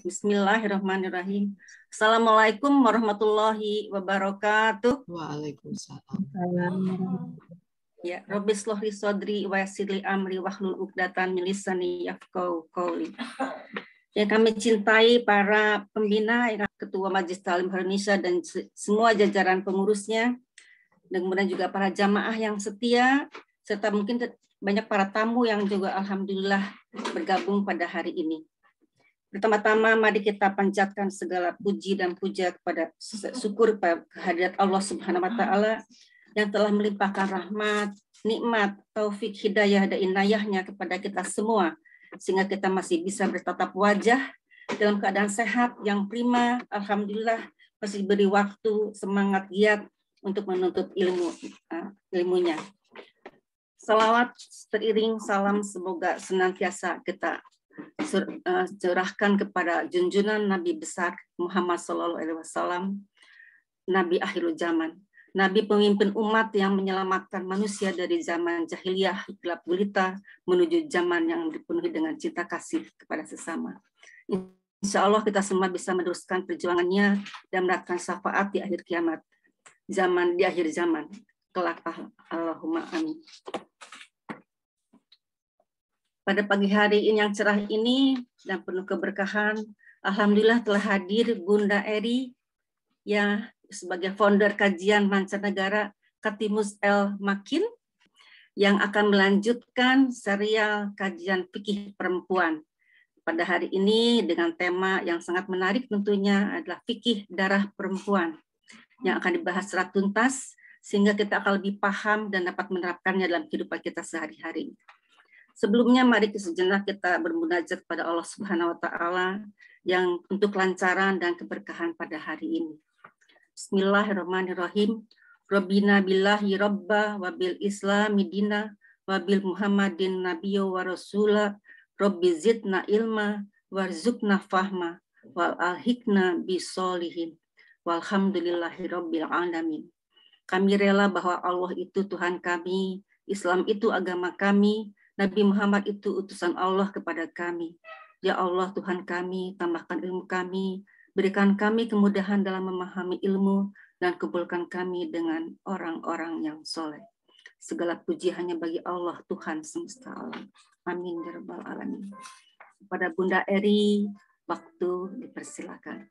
Bismillahirrahmanirrahim. Assalamualaikum warahmatullahi wabarakatuh. Waalaikumsalam. Ya, Rabbi shlih li sadri wa yassir li amri wahlul 'uqdatam min lisani yafqahu qawli. Yang kami cintai para pembina, Ketua Majelis Ta'lim Indonesia dan semua jajaran pengurusnya, dan kemudian juga para jamaah yang setia, serta mungkin banyak para tamu yang juga alhamdulillah bergabung pada hari ini. Pertama-tama mari kita panjatkan segala puji dan puja kepada syukur kehadirat Allah Subhanahu wa taala yang telah melimpahkan rahmat, nikmat, taufik, hidayah dan inayahnya kepada kita semua sehingga kita masih bisa bertatap wajah dalam keadaan sehat yang prima, alhamdulillah, masih beri waktu, semangat, giat untuk menuntut ilmunya. Salawat teriring salam semoga senantiasa kita curahkan kepada junjungan Nabi besar Muhammad SAW, Nabi akhirul zaman, Nabi pemimpin umat yang menyelamatkan manusia dari zaman jahiliyah gelap gulita menuju zaman yang dipenuhi dengan cinta kasih kepada sesama. Insya Allah kita semua bisa meneruskan perjuangannya dan mendapatkan syafaat di akhir kiamat, di akhir zaman kelak. Allahumma amin. Pada pagi hari ini yang cerah ini dan penuh keberkahan, alhamdulillah telah hadir Bunda Eri yang sebagai founder kajian mancanegara Katimus El Makin yang akan melanjutkan serial kajian fikih perempuan. Pada hari ini dengan tema yang sangat menarik tentunya adalah fikih darah perempuan yang akan dibahas secara tuntas sehingga kita akan lebih paham dan dapat menerapkannya dalam kehidupan kita sehari-hari. Sebelumnya mari sejenak kita bermunajat kepada Allah Subhanahu wa taala yang untuk kelancaran dan keberkahan pada hari ini. Bismillahirrahmanirrahim. Rabbina billahi rabba wa bil islami dina wa bil muhammadin nabiyya wa rasula rabbi zidna ilma warzuqna fahma wal alhikna bisolihin walhamdulillahi rabbil alamin. Kami rela bahwa Allah itu Tuhan kami, Islam itu agama kami, Nabi Muhammad itu utusan Allah kepada kami. Ya Allah Tuhan kami, tambahkan ilmu kami, berikan kami kemudahan dalam memahami ilmu, dan kumpulkan kami dengan orang-orang yang soleh. Segala puji hanya bagi Allah Tuhan semesta alam. Amin ya rabbal alamin. Kepada Bunda Eri, waktu dipersilakan.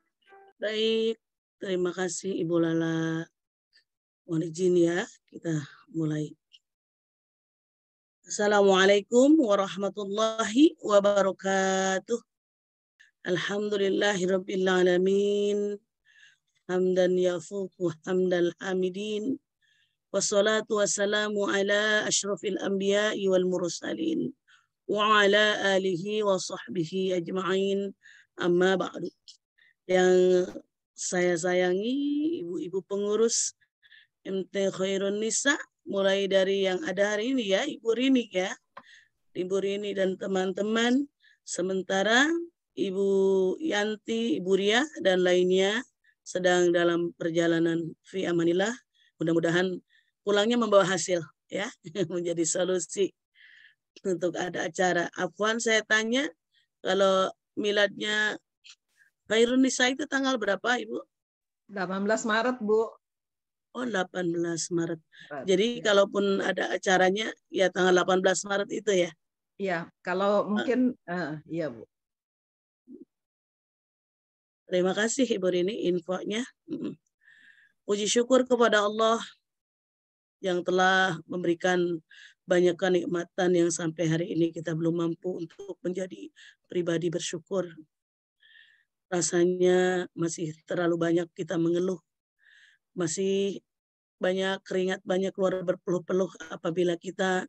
Baik, terima kasih Ibu Lala. Mohon izin ya, kita mulai. Assalamualaikum warahmatullahi wabarakatuh. Alhamdulillahirabbil alamin. Hamdan yafuqu hamdal hamidin. Wassalatu wassalamu ala asyrafil anbiya'i wal mursalin wa ala alihi wa sahbihi ajma'in. Amma ba'du. Yang saya sayangi ibu-ibu pengurus MT Khairun Nisa, mulai dari yang ada hari ini ya, Ibu Rini ya, Ibu Rini dan teman-teman, sementara Ibu Yanti, Ibu Ria dan lainnya sedang dalam perjalanan fi amanillah, mudah-mudahan pulangnya membawa hasil ya, menjadi solusi untuk ada acara. Afwan, saya tanya, kalau miladnya Khairun Nisa itu tanggal berapa Ibu? 18 Maret Bu. Oh, 18 Maret. Jadi ya, kalaupun ada acaranya ya tanggal 18 Maret itu ya? Iya, kalau mungkin iya Bu. Terima kasih Ibu Rini infonya. Puji syukur kepada Allah yang telah memberikan banyak kenikmatan yang sampai hari ini kita belum mampu untuk menjadi pribadi bersyukur. Rasanya masih terlalu banyak kita mengeluh. Masih banyak keringat, banyak keluar berpeluh-peluh apabila kita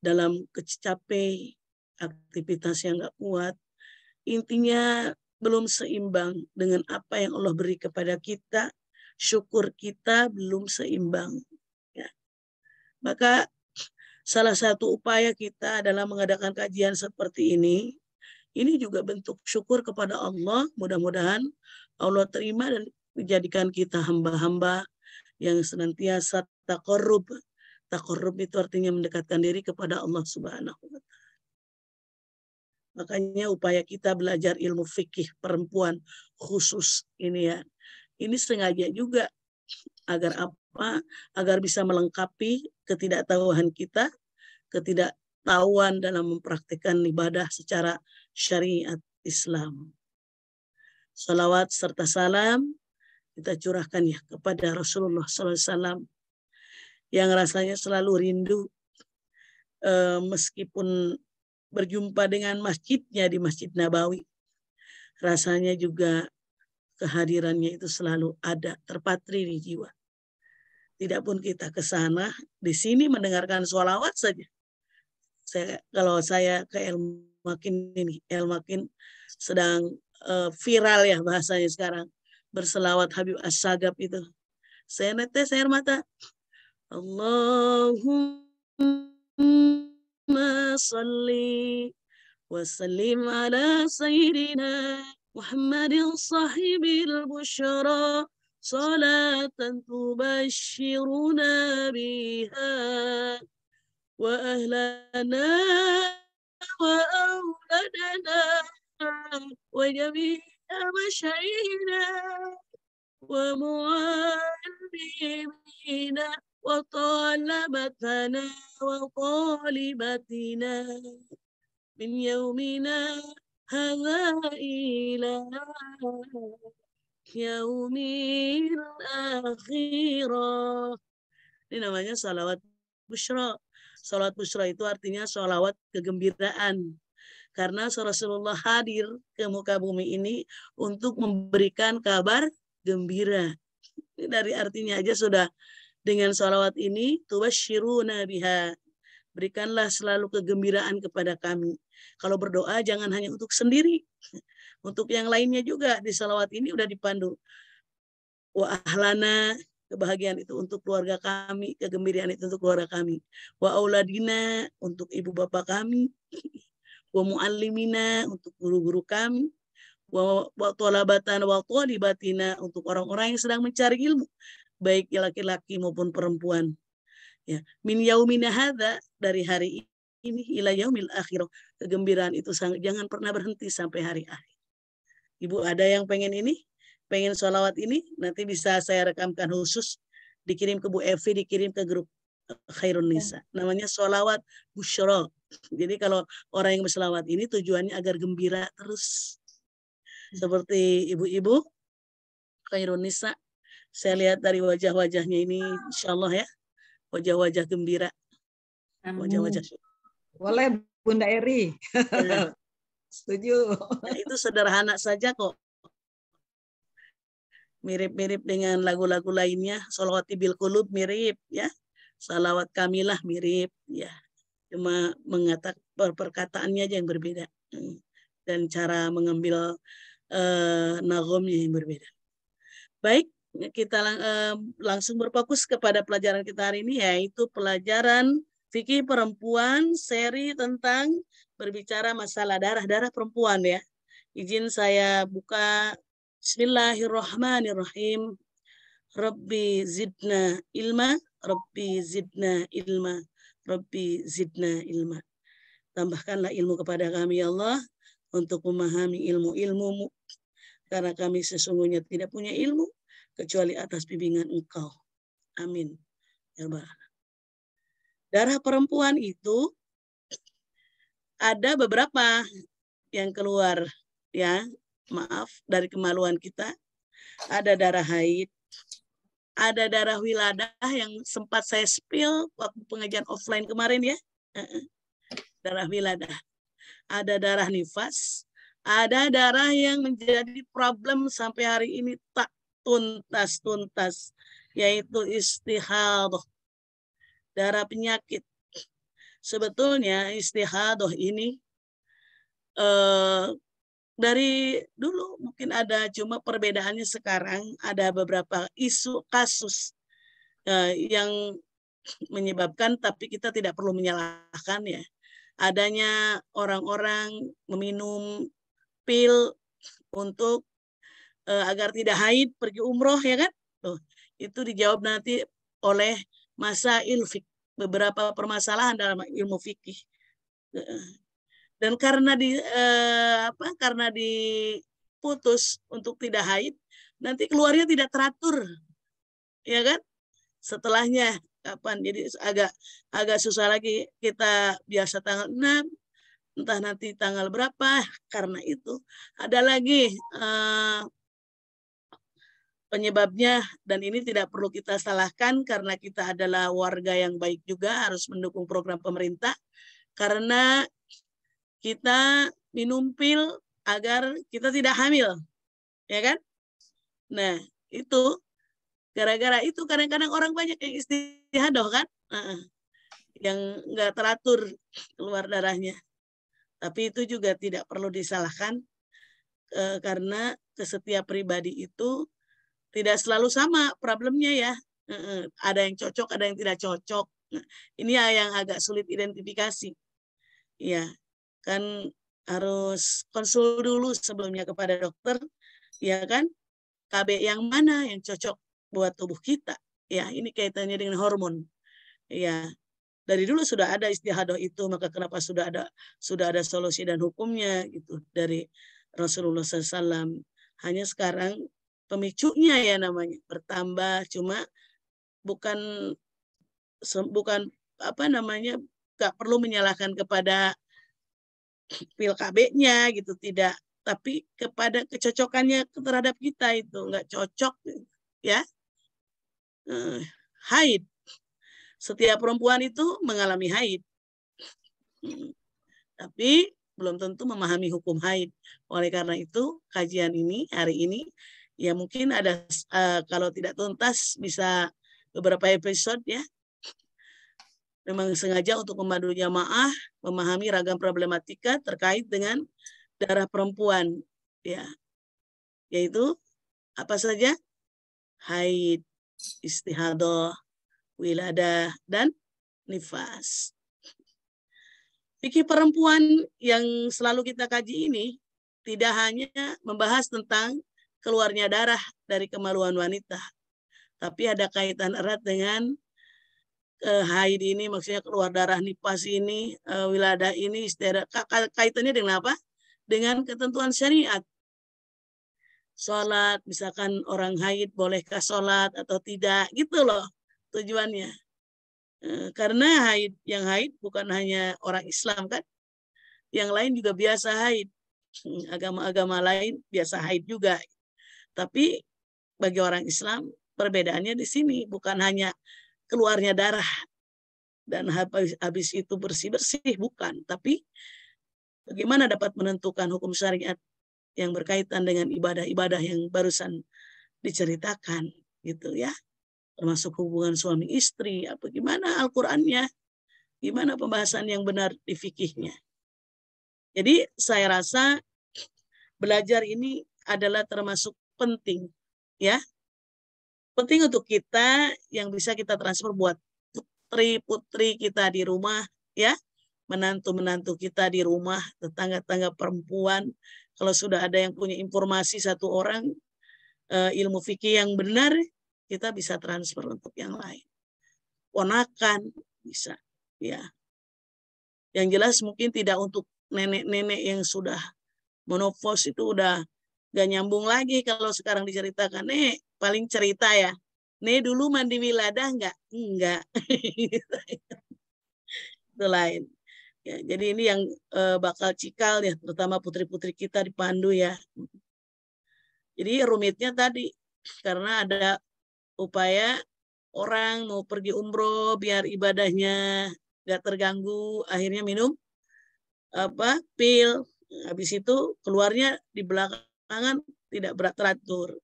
dalam capek, aktivitas yang nggak kuat. Intinya belum seimbang dengan apa yang Allah beri kepada kita. Syukur kita belum seimbang. Ya. Maka salah satu upaya kita adalah mengadakan kajian seperti ini. Ini juga bentuk syukur kepada Allah. Mudah-mudahan Allah terima dan menjadikan kita hamba-hamba yang senantiasa taqarrub. Taqarrub itu artinya mendekatkan diri kepada Allah Subhanahu wa taala. Makanya upaya kita belajar ilmu fikih perempuan khusus ini ya. Ini sengaja juga agar apa? Agar bisa melengkapi ketidaktahuan kita, ketidaktahuan dalam mempraktikkan ibadah secara syariat Islam. Salawat serta salam kita curahkan ya kepada Rasulullah SAW yang rasanya selalu rindu meskipun berjumpa dengan masjidnya di Masjid Nabawi. Rasanya juga kehadirannya itu selalu ada, terpatri di jiwa. Tidak pun kita ke sana, di sini mendengarkan sholawat saja. Kalau saya ke Elmakin ini, Elmakin sedang viral ya bahasanya sekarang. Berselawat Habib As-Sagab itu. Saya netes air mata. Allahumma salli wa sallim ala sayyidina محمد صاحب البشرى صلاة تبشرنا بها وأهلنا وأولادنا وجميع مشايخنا ومعلمينا وطالبتنا وطالبتنا من يومنا هذا إلى يوم الآخرة. Ini namanya salawat busyra. Salawat busyra itu artinya salawat kegembiraan. Karena Rasulullah hadir ke muka bumi ini untuk memberikan kabar gembira. Ini dari artinya aja sudah, dengan salawat ini tubasyiruna biha. Berikanlah selalu kegembiraan kepada kami. Kalau berdoa jangan hanya untuk sendiri. Untuk yang lainnya juga di salawat ini udah dipandu. Wa ahlana, kebahagiaan itu untuk keluarga kami. Kegembiraan itu untuk keluarga kami. Wa auladina, untuk ibu bapak kami. Wa muallimina, untuk guru-guru kami. Wa tolabatan wa tolibatina, untuk orang-orang yang sedang mencari ilmu. Baik laki-laki maupun perempuan. Ya, min yaumina hadza, dari hari ini ila yaumil akhirah. Kegembiraan itu jangan pernah berhenti sampai hari akhir. Ibu ada yang pengen ini, pengen sholawat ini, nanti bisa saya rekamkan khusus, dikirim ke Bu Evi, dikirim ke grup Khairun Nisa. Namanya sholawat busyra. Jadi kalau orang yang berselawat ini tujuannya agar gembira terus. Seperti ibu-ibu Khairun Nisa, saya lihat dari wajah-wajahnya ini, insya Allah ya, wajah-wajah gembira, wajah-wajah. Boleh Bunda Eri. Ya. Setuju. Ya, itu sederhana saja kok. Mirip-mirip dengan lagu-lagu lainnya. Sholawat bil qulub mirip ya. Salawat kamilah mirip ya. Cuma mengatakan perkataannya aja yang berbeda. Dan cara mengambil nagomnya yang berbeda. Baik, kita langsung berfokus kepada pelajaran kita hari ini, yaitu pelajaran fikih perempuan, seri tentang berbicara masalah darah perempuan ya. Izin saya buka. Bismillahirrahmanirrahim. Rabbi zidna ilma, Rabbi zidna ilma, Rabbi zidna ilma. Tambahkanlah ilmu kepada kami ya Allah untuk memahami ilmu-ilmu-Mu, karena kami sesungguhnya tidak punya ilmu kecuali atas bimbingan Engkau. Amin. Ya Allah. Darah perempuan itu ada beberapa yang keluar ya, maaf dari kemaluan kita. Ada darah haid, ada darah wiladah yang sempat saya spill waktu pengajian offline kemarin ya. Darah wiladah. Ada darah nifas, ada darah yang menjadi problem sampai hari ini tak tuntas, yaitu istihadah, darah penyakit. Sebetulnya istihadah ini dari dulu mungkin ada, cuma perbedaannya sekarang ada beberapa isu kasus yang menyebabkan, tapi kita tidak perlu menyalahkan ya. Adanya orang-orang meminum pil untuk agar tidak haid pergi umroh ya kan? Itu dijawab nanti oleh masail fikih, beberapa permasalahan dalam ilmu fikih. Dan karena karena diputus untuk tidak haid, nanti keluarnya tidak teratur, ya kan? Setelahnya kapan? Jadi agak susah lagi. Kita biasa tanggal 6, entah nanti tanggal berapa. Karena itu ada lagi penyebabnya, dan ini tidak perlu kita salahkan karena kita adalah warga yang baik juga, harus mendukung program pemerintah. Karena kita minum pil agar kita tidak hamil, ya kan? Nah, itu gara-gara itu kadang-kadang orang banyak yang istihadah kan, yang nggak teratur keluar darahnya. Tapi itu juga tidak perlu disalahkan karena setiap pribadi itu tidak selalu sama problemnya ya. Ada yang cocok, ada yang tidak cocok. Nah, ini yang agak sulit identifikasi. Ya. Kan harus konsul dulu sebelumnya kepada dokter, ya kan? KB yang mana yang cocok buat tubuh kita? Ya, ini kaitannya dengan hormon. Ya, dari dulu sudah ada istihadah itu, maka kenapa sudah ada solusi dan hukumnya gitu dari Rasulullah SAW. Hanya sekarang pemicunya ya namanya bertambah, cuma bukan nggak perlu menyalahkan kepada pil KB-nya gitu, tidak, tapi kepada kecocokannya terhadap kita itu nggak cocok ya. Haid, setiap perempuan itu mengalami haid, tapi belum tentu memahami hukum haid. Oleh karena itu kajian ini hari ini ya mungkin ada kalau tidak tuntas bisa beberapa episode ya. Memang sengaja untuk membantu jamaah memahami ragam problematika terkait dengan darah perempuan, ya, yaitu apa saja? Haid, istihadah, wiladah, dan nifas. Fikih perempuan yang selalu kita kaji ini tidak hanya membahas tentang keluarnya darah dari kemaluan wanita, tapi ada kaitan erat dengan haid ini, maksudnya keluar darah nifas ini, wiladah ini, istihadah. Kaitannya dengan apa? Dengan ketentuan syariat. Sholat, misalkan orang haid bolehkah sholat atau tidak, gitu loh tujuannya. Karena yang haid bukan hanya orang Islam kan, yang lain juga biasa haid. Agama-agama lain biasa haid juga. Tapi bagi orang Islam perbedaannya di sini, bukan hanya keluarnya darah dan habis itu bersih-bersih, bukan. Tapi bagaimana dapat menentukan hukum syariat yang berkaitan dengan ibadah-ibadah yang barusan diceritakan gitu ya. Termasuk hubungan suami istri, apa gimana Al-Qur'annya, gimana pembahasan yang benar di fikihnya. Jadi saya rasa belajar ini adalah termasuk penting ya. Penting untuk kita yang bisa kita transfer buat putri-putri kita di rumah ya, menantu-menantu kita di rumah, tetangga-tetangga perempuan. Kalau sudah ada yang punya informasi satu orang ilmu fikih yang benar, kita bisa transfer untuk yang lain. Ponakan bisa ya. Yang jelas mungkin tidak untuk nenek-nenek yang sudah menopause, itu udah gak nyambung lagi kalau sekarang diceritakan. Paling cerita ya, dulu mandi wiladah enggak. Itu lain ya. Jadi ini yang bakal cikal ya, terutama putri-putri kita dipandu ya. Jadi rumitnya tadi karena ada upaya orang mau pergi umroh biar ibadahnya gak terganggu, akhirnya minum pil, habis itu keluarnya di belakangan tidak teratur.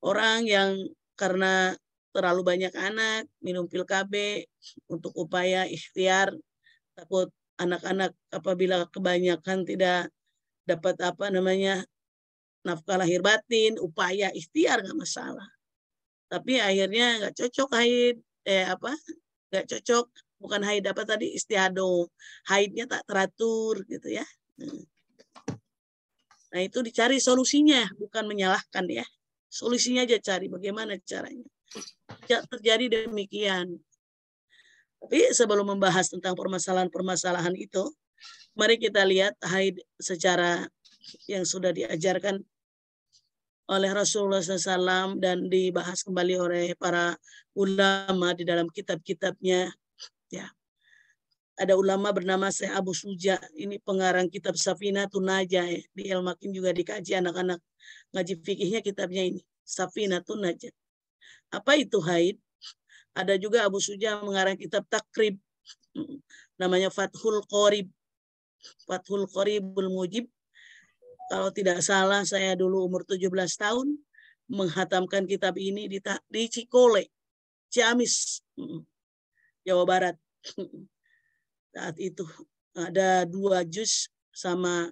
Orang yang karena terlalu banyak anak minum pil KB untuk upaya ikhtiar, takut anak-anak apabila kebanyakan tidak dapat nafkah lahir batin, upaya ikhtiar nggak masalah. Tapi akhirnya nggak cocok haid, nggak cocok, bukan haid istihadah, haidnya tak teratur gitu ya. Nah itu dicari solusinya, bukan menyalahkan ya. Solusinya aja cari bagaimana caranya. Tidak terjadi demikian. Tapi sebelum membahas tentang permasalahan-permasalahan itu, Mari kita lihat haid secara yang sudah diajarkan oleh Rasulullah SAW dan dibahas kembali oleh para ulama di dalam kitab-kitabnya. Ya, ada ulama bernama Syekh Abu Suja, ini pengarang kitab Safinatun Najah ya. Di Ilmakin juga dikaji anak-anak ngaji fikihnya kitabnya ini Safinatun Najah. Apa itu haid? Ada juga Abu Suja mengarang kitab Takrib, namanya Fathul Qorib, Fathul Qoribul Mujib. Kalau tidak salah saya dulu umur 17 tahun menghatamkan kitab ini di Cikole, Ciamis, Jawa Barat. Saat itu ada 2 juz sama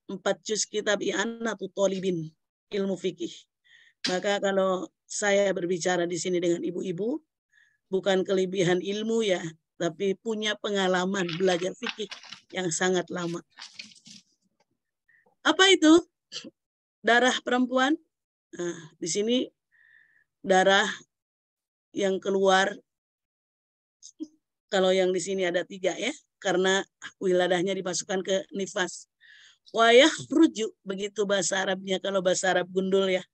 4 juz kitab I'anatul Thalibin, ilmu fikih. Maka kalau saya berbicara di sini dengan ibu-ibu, bukan kelebihan ilmu ya, tapi punya pengalaman belajar fikih yang sangat lama. Apa itu darah perempuan? Nah, di sini darah yang keluar, kalau yang di sini ada 3 ya, karena wiladahnya dimasukkan ke nifas. Wayah rujuk, begitu bahasa Arabnya, kalau bahasa Arab gundul ya.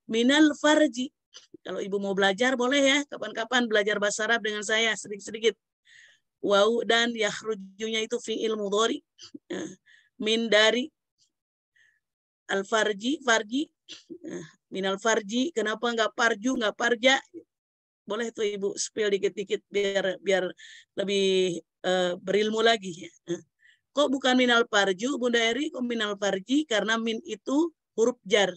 Minal farji. Kalau ibu mau belajar boleh ya, kapan-kapan belajar bahasa Arab dengan saya sedikit-sedikit. Waw dan yakhrujunya itu fi'il mudhari. Min dari al-farji, farji. Minal farji, kenapa nggak parju, nggak parja? Boleh tuh ibu spill dikit-dikit biar lebih berilmu lagi. Kok bukan minal parju, Bunda Eri? Kok minal farji? Karena min itu huruf jar.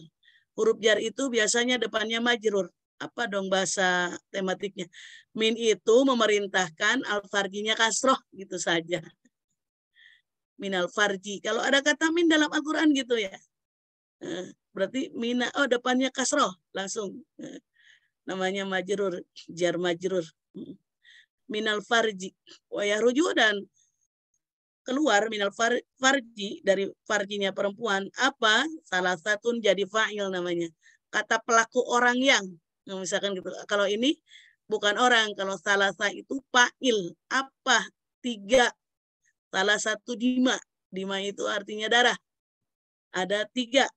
Huruf jar itu biasanya depannya majrur. Apa dong bahasa tematiknya? Min itu memerintahkan al-farjinya kasroh, gitu saja. Minal farji. Kalau ada kata min dalam Al-Quran gitu ya. Berarti mina, oh depannya kasroh. Langsung. Namanya majrur, jar majrur. Minal farji. Wayah rujuk dan keluar minal farji, dari farjinya perempuan. Apa? Salah satu jadi fa'il namanya. Kata pelaku orang yang. Nah, misalkan gitu. Kalau ini bukan orang. Kalau salah satu itu fa'il. Apa? 3. Salah satu dima. Dima itu artinya darah. Ada 3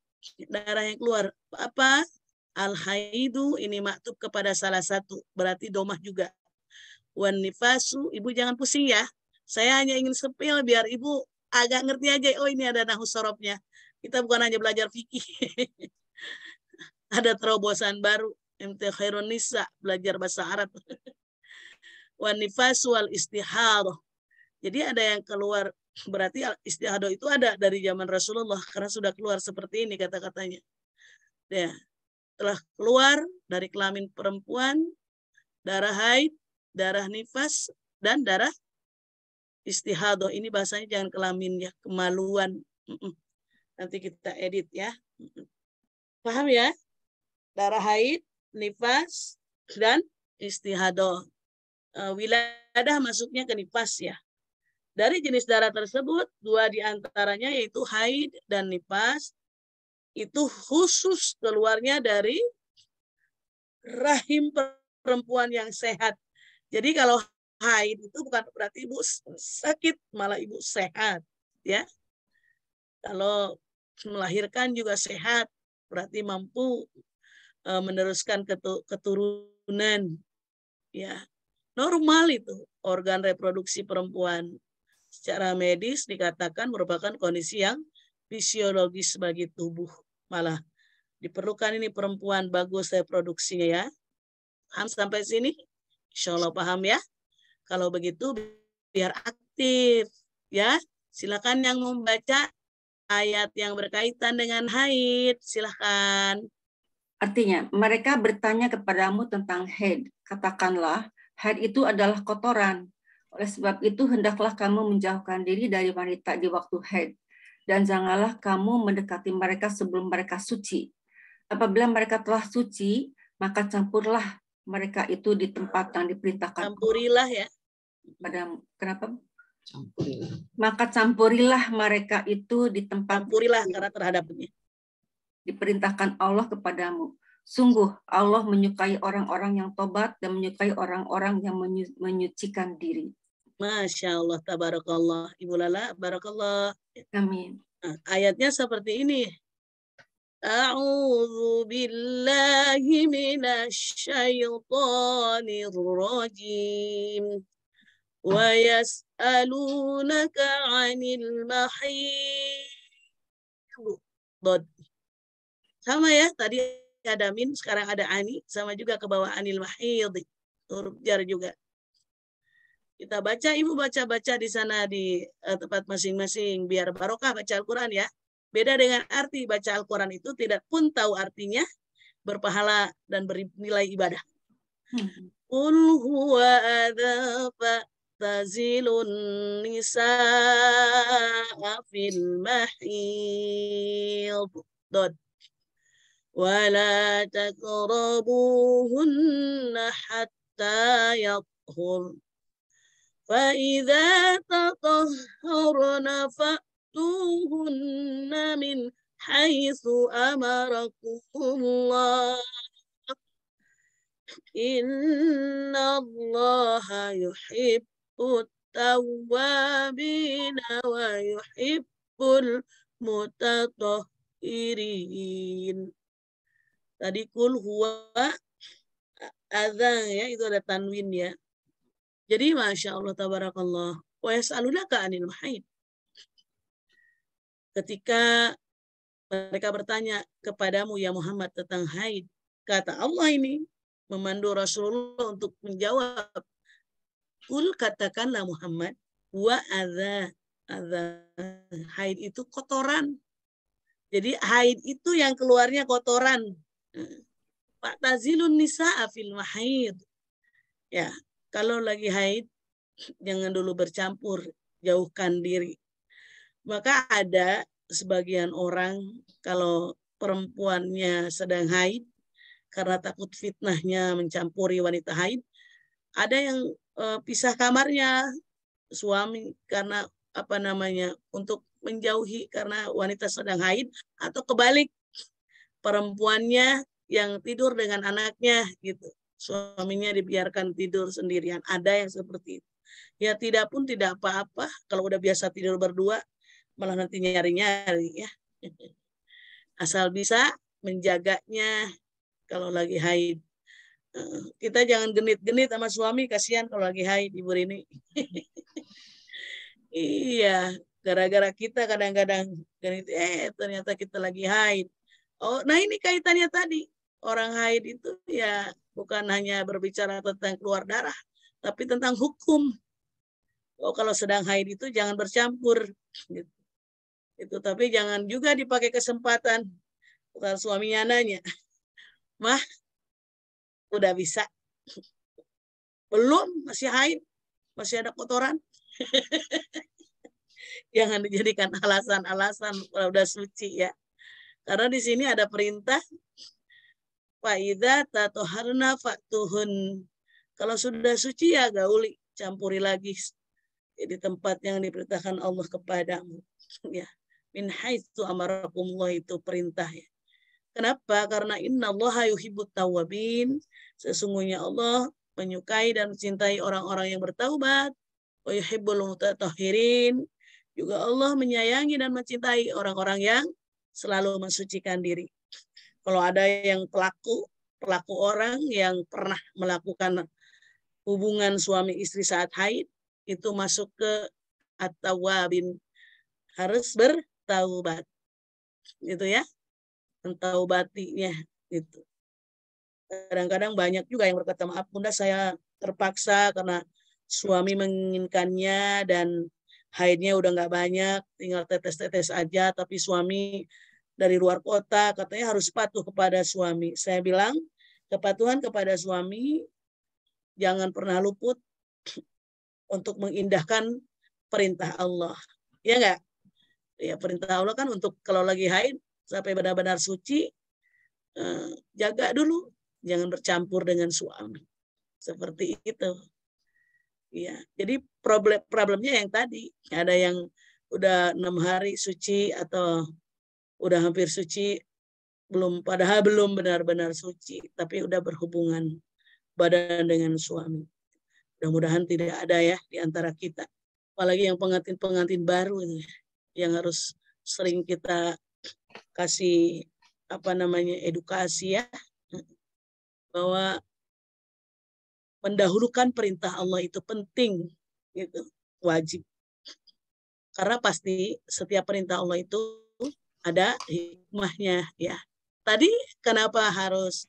darah yang keluar. Apa? Al-haidu, ini maktub kepada salah satu. Berarti domah juga. Wan nifasu, ibu jangan pusing ya. Saya hanya ingin sepil biar ibu agak ngerti aja. Oh ini ada nahwu sorobnya. Kita bukan hanya belajar fikih. Ada terobosan baru. MT Khairun Nisa, belajar bahasa Arab. Wan nifasu wal istihadah. Jadi ada yang keluar. Berarti istihadah itu ada dari zaman Rasulullah. Karena sudah keluar seperti ini kata-katanya. Ya, telah keluar dari kelamin perempuan, darah haid, darah nifas, dan darah istihadah. Ini bahasanya jangan kelamin ya, kemaluan. Nanti kita edit ya. Paham ya? Darah haid, nifas, dan istihadah. Wiladah masuknya ke nifas ya. Dari jenis darah tersebut, 2 diantaranya yaitu haid dan nifas, itu khusus keluarnya dari rahim perempuan yang sehat. Jadi kalau haid itu bukan berarti ibu sakit, malah ibu sehat, ya. Kalau melahirkan juga sehat, berarti mampu meneruskan keturunan, ya. Normal itu organ reproduksi perempuan. Secara medis dikatakan merupakan kondisi yang fisiologis bagi tubuh. Malah diperlukan ini perempuan bagus reproduksinya ya. Paham sampai sini? Insya Allah paham ya. Kalau begitu biar aktif ya. Silakan yang membaca ayat yang berkaitan dengan haid. Silakan. Artinya, mereka bertanya kepadamu tentang haid. Katakanlah, haid itu adalah kotoran. Oleh sebab itu, hendaklah kamu menjauhkan diri dari wanita di waktu haid. Dan janganlah kamu mendekati mereka sebelum mereka suci. Apabila mereka telah suci, maka campurlah mereka itu di tempat yang diperintahkan. Campurilah ya. Kenapa? Campurilah. Maka campurilah mereka itu di tempat. Campurilah karena terhadapnya. Diperintahkan Allah kepadamu. Sungguh Allah menyukai orang-orang yang tobat dan menyukai orang-orang yang menyucikan diri. Masya Allah, tabarakallah. Ibu Lala, barakallah. Amin. Nah, ayatnya seperti ini. A'udzu billahi minasy syaithanir rajim. Wa yas'alunaka 'anil mahid. Sama ya, tadi ada min, sekarang ada ani, sama juga ke bawah anil mahid. Huruf jar juga. Kita baca, Ibu baca-baca di sana di tempat masing-masing biar barokah baca Al-Qur'an ya. Beda dengan arti baca Al-Qur'an itu tidak pun tahu artinya, berpahala dan bernilai ibadah. Qul huwa adza fa'tazilun nisaa fil mahid. Wala taqrabuhunna hatta yathhur. فإذا تطهرن فأتوهن من حيث أمركم الله إن الله يحب التوابين ويحب المتطهرين. Tadi kul huwa adza ya, itu ada tanwin ya. Jadi Masya Allah tabarakallah. Wa yas'alunaka 'anil mahid. Ketika mereka bertanya kepadamu ya Muhammad tentang haid, kata Allah ini memandu Rasulullah untuk menjawab. Kul, katakanlah Muhammad, wa adza. Haid itu kotoran. Jadi haid itu yang keluarnya kotoran. Fa'tazilun nisaa fil mahid. Ya, kalau lagi haid, jangan dulu bercampur, jauhkan diri. Maka ada sebagian orang, kalau perempuannya sedang haid, karena takut fitnahnya mencampuri wanita haid, ada yang pisah kamarnya, suami karena untuk menjauhi karena wanita sedang haid, atau kebalik, perempuannya yang tidur dengan anaknya, gitu. Suaminya dibiarkan tidur sendirian. Ada yang seperti itu. Ya tidak pun tidak apa-apa. Kalau udah biasa tidur berdua, malah nanti nyari-nyari ya. Asal bisa menjaganya kalau lagi haid. Kita jangan genit-genit sama suami, kasihan kalau lagi haid, Ibu Rini. Iya, gara-gara kita kadang-kadang genit, ternyata kita lagi haid. Oh, nah ini kaitannya tadi. Orang haid itu ya bukan hanya berbicara tentang keluar darah, tapi tentang hukum. Oh, kalau sedang haid itu jangan bercampur. Gitu. Itu, tapi jangan juga dipakai kesempatan. Kalau suaminya nanya, mah, udah bisa? Belum, masih haid, masih ada kotoran. Jangan dijadikan alasan-alasan kalau udah suci ya. Karena di sini ada perintah, Fa'idha tatoharna fa'tuhun. Kalau sudah suci ya gauli, campuri lagi di tempat yang diperintahkan Allah kepadamu. Ya, min haitsu amarakumullah, itu perintah ya. Kenapa? Karena innallaha yuhibbut tawwabin. Sesungguhnya Allah menyukai dan mencintai orang-orang yang bertaubat. Wa yuhibbul mutatahhirin. Juga Allah menyayangi dan mencintai orang-orang yang selalu mensucikan diri. Kalau ada yang pelaku orang yang pernah melakukan hubungan suami istri saat haid, itu masuk ke at-tawwabin, harus bertaubat. Gitu ya. Mentaubatinya itu. Kadang-kadang banyak juga yang berkata, maaf Bunda, saya terpaksa karena suami menginginkannya dan haidnya udah nggak banyak, tinggal tetes-tetes aja, tapi suami dari luar kota, katanya harus patuh kepada suami. Saya bilang, kepatuhan kepada suami jangan pernah luput untuk mengindahkan perintah Allah. Ya enggak? Ya, perintah Allah kan untuk kalau lagi haid sampai benar-benar suci, jaga dulu, jangan bercampur dengan suami. Seperti itu. Ya, jadi problemnya yang tadi, ada yang udah 6 hari suci atau udah hampir suci, padahal belum benar-benar suci, tapi udah berhubungan badan dengan suami. Mudah-mudahan tidak ada ya di antara kita. Apalagi yang pengantin-pengantin baru ini yang harus sering kita kasih edukasi ya, bahwa mendahulukan perintah Allah itu penting, gitu, wajib. Karena pasti setiap perintah Allah itu ada hikmahnya ya. Tadi kenapa harus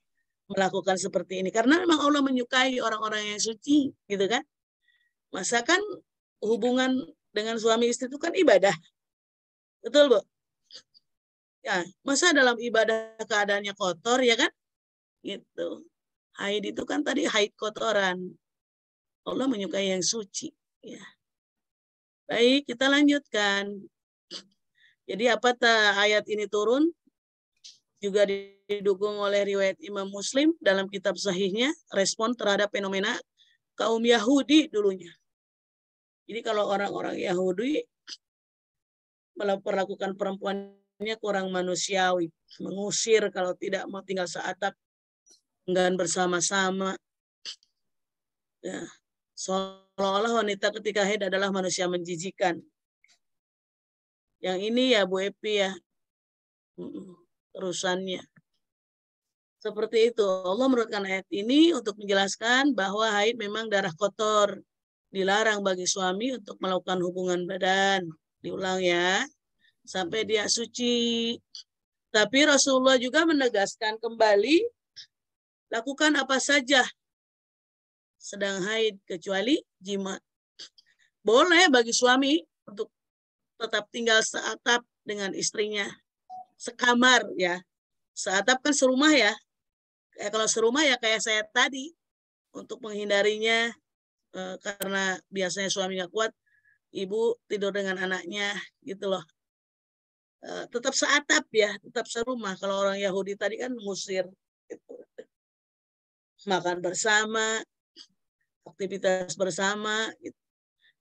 melakukan seperti ini? Karena memang Allah menyukai orang-orang yang suci, gitu kan? Masa kan hubungan dengan suami istri itu kan ibadah. Betul, Bu? Ya, masa dalam ibadah keadaannya kotor ya kan? Gitu. Haid itu kan tadi haid kotoran. Allah menyukai yang suci, ya. Baik, kita lanjutkan. Jadi apa ayat ini turun? Juga didukung oleh riwayat Imam Muslim dalam kitab sahihnya, respon terhadap fenomena kaum Yahudi dulunya. Jadi kalau orang-orang Yahudi memperlakukan perempuannya kurang manusiawi, mengusir kalau tidak mau tinggal seatap, enggan bersama-sama. Ya, seolah-olah wanita ketika haid adalah manusia menjijikan. Yang ini ya Bu Epi ya, terusannya. Seperti itu. Allah menurunkan ayat ini untuk menjelaskan bahwa haid memang darah kotor. Dilarang bagi suami untuk melakukan hubungan badan. Diulang ya. Sampai dia suci. Tapi Rasulullah juga menegaskan kembali, lakukan apa saja sedang haid kecuali jima. Boleh bagi suami untuk tetap tinggal seatap dengan istrinya. Sekamar ya. Seatap kan serumah ya. Kalau serumah ya kayak saya tadi, untuk menghindarinya karena biasanya suami nggak kuat, ibu tidur dengan anaknya gitu loh. Tetap seatap ya, tetap serumah. Kalau orang Yahudi tadi kan ngusir. Gitu. Makan bersama, aktivitas bersama. Gitu.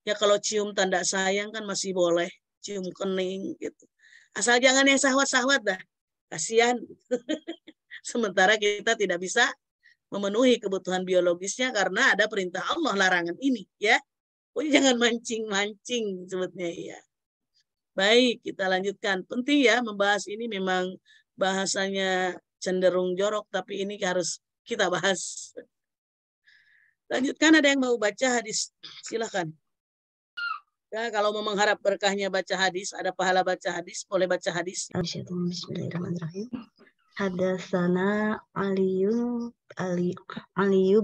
Ya kalau cium tanda sayang kan masih boleh, cium kening gitu. Asal jangan yang sahwat-sahwat dah, kasihan. Sementara kita tidak bisa memenuhi kebutuhan biologisnya karena ada perintah Allah larangan ini ya. Jangan mancing-mancing sebutnya ya. Baik, kita lanjutkan. Penting ya membahas ini, memang bahasanya cenderung jorok tapi ini harus kita bahas. Lanjutkan, ada yang mau baca hadis? Silakan. Ya, kalau mau mengharap berkahnya baca hadis, ada pahala baca hadis, boleh baca hadis. Bismillahirrahmanirrahim. Hadatsana Aliyu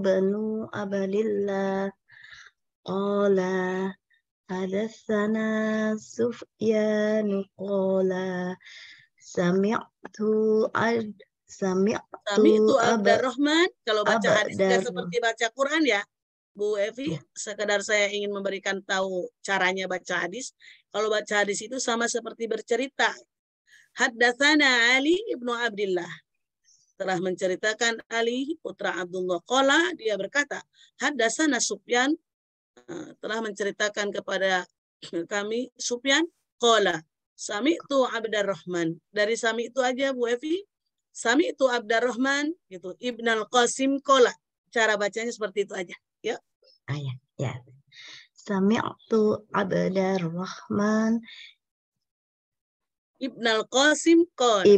banu Abdillah qala hadatsana Sufyan qala sami'tu Abdurrahman. Kalau baca hadis tidak seperti baca Quran ya Bu Evi, sekedar saya ingin memberikan tahu caranya baca hadis. Kalau baca hadis itu sama seperti bercerita. Haddatsana Ali ibnu Abdillah, telah menceritakan Ali putra Abdullah. Qala, dia berkata, haddatsana Sufyan, telah menceritakan kepada kami Sufyan. Qala, sami'tu Abdurrahman. Dari sami'tu aja Bu Evi, sami'tu Abdurrahman gitu. Ibnul Qasim qala. Cara bacanya seperti itu aja. Ya. Ayat ya. Sami'tu Abdurrahman Ibnul Qasim qala.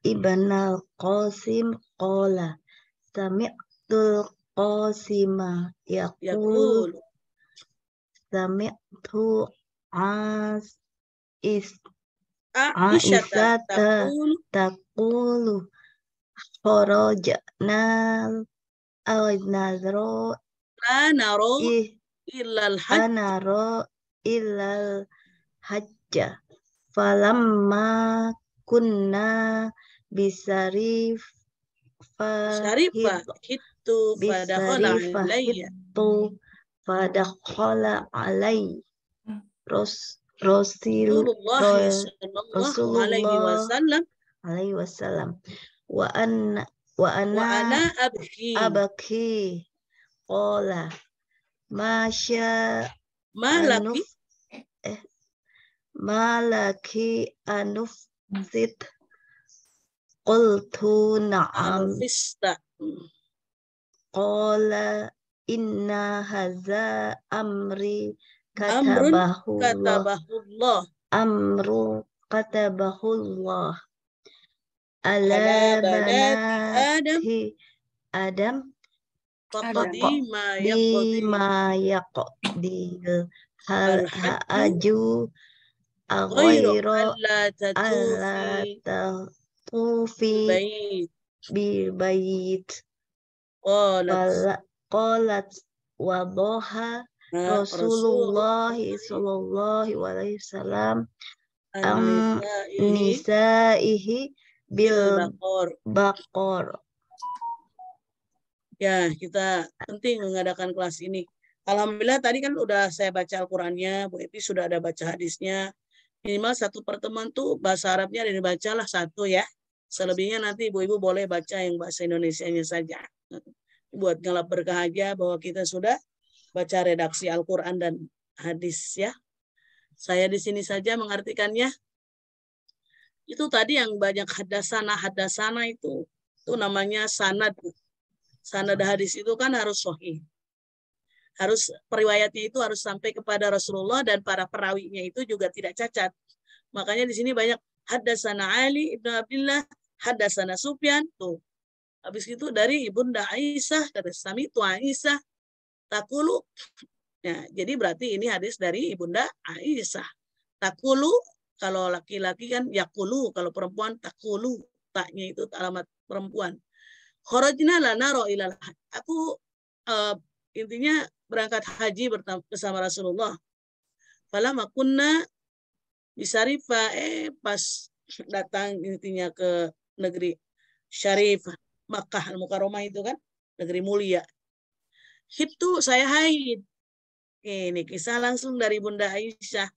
Ibnul Qasim qala. Sami'tu Qasima yaqul. Sami'tu Aisyata taqulu kharajna al-nadro illal hajja falamma kunna bisarif fadakhala alai Rasulullah alaihi wasallam wa ana abki qala malaki anufsit qultu na'am qala inna haza amri Amrun katabahullah. katabahullah. Amru katabahullah. Ala Ala banati Adam. banati Adam. Faqadi ma Di yaqdi. ma yaqdil haju Ghairu aghairo alla ala tatufi tatufi bait. bil bait. Qalat. Qalat wadoha Rasulullah sallallahu alaihi wasallam an nisaihi bil baqar. Ya, kita penting mengadakan kelas ini. Alhamdulillah tadi kan udah saya baca Al-Qur'annya, Bu Eti sudah ada baca hadisnya. Minimal satu pertemuan tuh bahasa Arabnya dibacalah satu ya. Selebihnya nanti ibu-ibu boleh baca yang bahasa Indonesianya saja. Buat ngelap berkah aja bahwa kita sudah baca redaksi Al-Qur'an dan hadis ya. Saya di sini saja mengartikannya. Itu tadi yang banyak hadasana itu namanya sanad. Sanad hadis itu kan harus sahih. Harus periwayatnya itu harus sampai kepada Rasulullah dan para perawinya itu juga tidak cacat. Makanya di sini banyak hadasana Ali ibnu Abdullah, hadasana Sufyan tuh. Habis itu dari Ibunda Aisyah, dari Samitu Aisyah, takulu. Nah, jadi berarti ini hadis dari Ibunda Aisyah. Takulu kalau laki-laki kan yakulu, kalau perempuan takulu. Taknya itu alamat perempuan. Kharajna lanaro ilal. Aku intinya berangkat haji bersama Rasulullah. Falamma kunna bisarifa pas datang intinya ke negeri syarif Makkah Al-Mukarramah itu kan negeri mulia. Itu saya haid. Ini kisah langsung dari Bunda Aisyah.